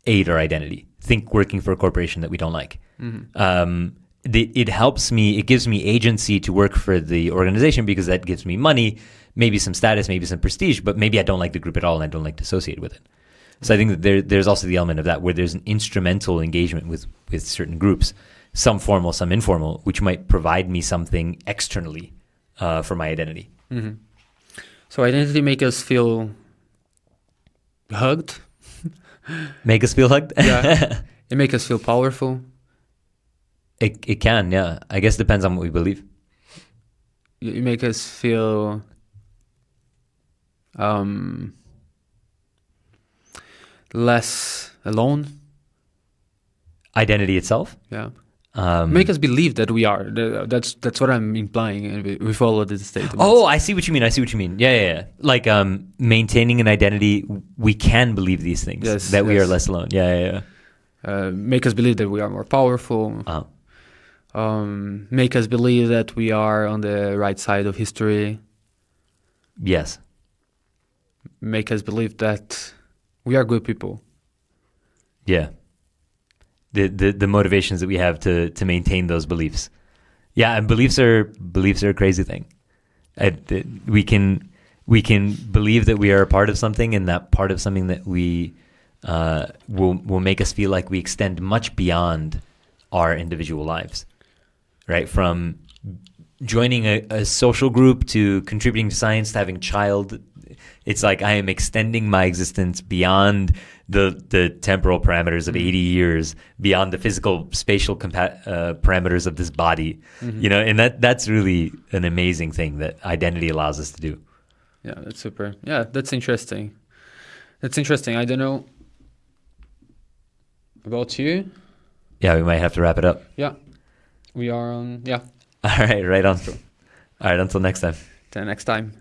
aid our identity. Think working for a corporation that we don't like. It helps me, it gives me agency to work for the organization because that gives me money, maybe some status, maybe some prestige, but maybe I don't like the group at all and I don't like to associate with it. So I think that there's also the element of that where there's an instrumental engagement with certain groups, some formal, some informal, which might provide me something externally for my identity. So So identity make us feel hugged. Make us feel hugged? Yeah. It make us feel powerful. It can, yeah. I guess it depends on what we believe. It make us feel less alone. Identity itself? Yeah. Make us believe that we are. That's what I'm implying with all of these statements. Oh, I see what you mean. Yeah. Like maintaining an identity, we can believe these things. Yes, that we are less alone. Yeah. Make us believe that we are more powerful. Make us believe that we are on the right side of history. Yes. Make us believe that we are good people. Yeah. The motivations that we have to maintain those beliefs. Yeah, and beliefs are a crazy thing. We can believe that we are a part of something, and that part of something that we will make us feel like we extend much beyond our individual lives, right? From joining a social group to contributing to science to having a child. It's like I am extending my existence beyond the temporal parameters of 80 years, beyond the physical spatial parameters of this body, and that's really an amazing thing that identity allows us to do. Yeah, that's super. Yeah, that's interesting. I don't know about you. Yeah, we might have to wrap it up. Yeah, we are on. Yeah. All right, right on. All right, until next time. Till next time.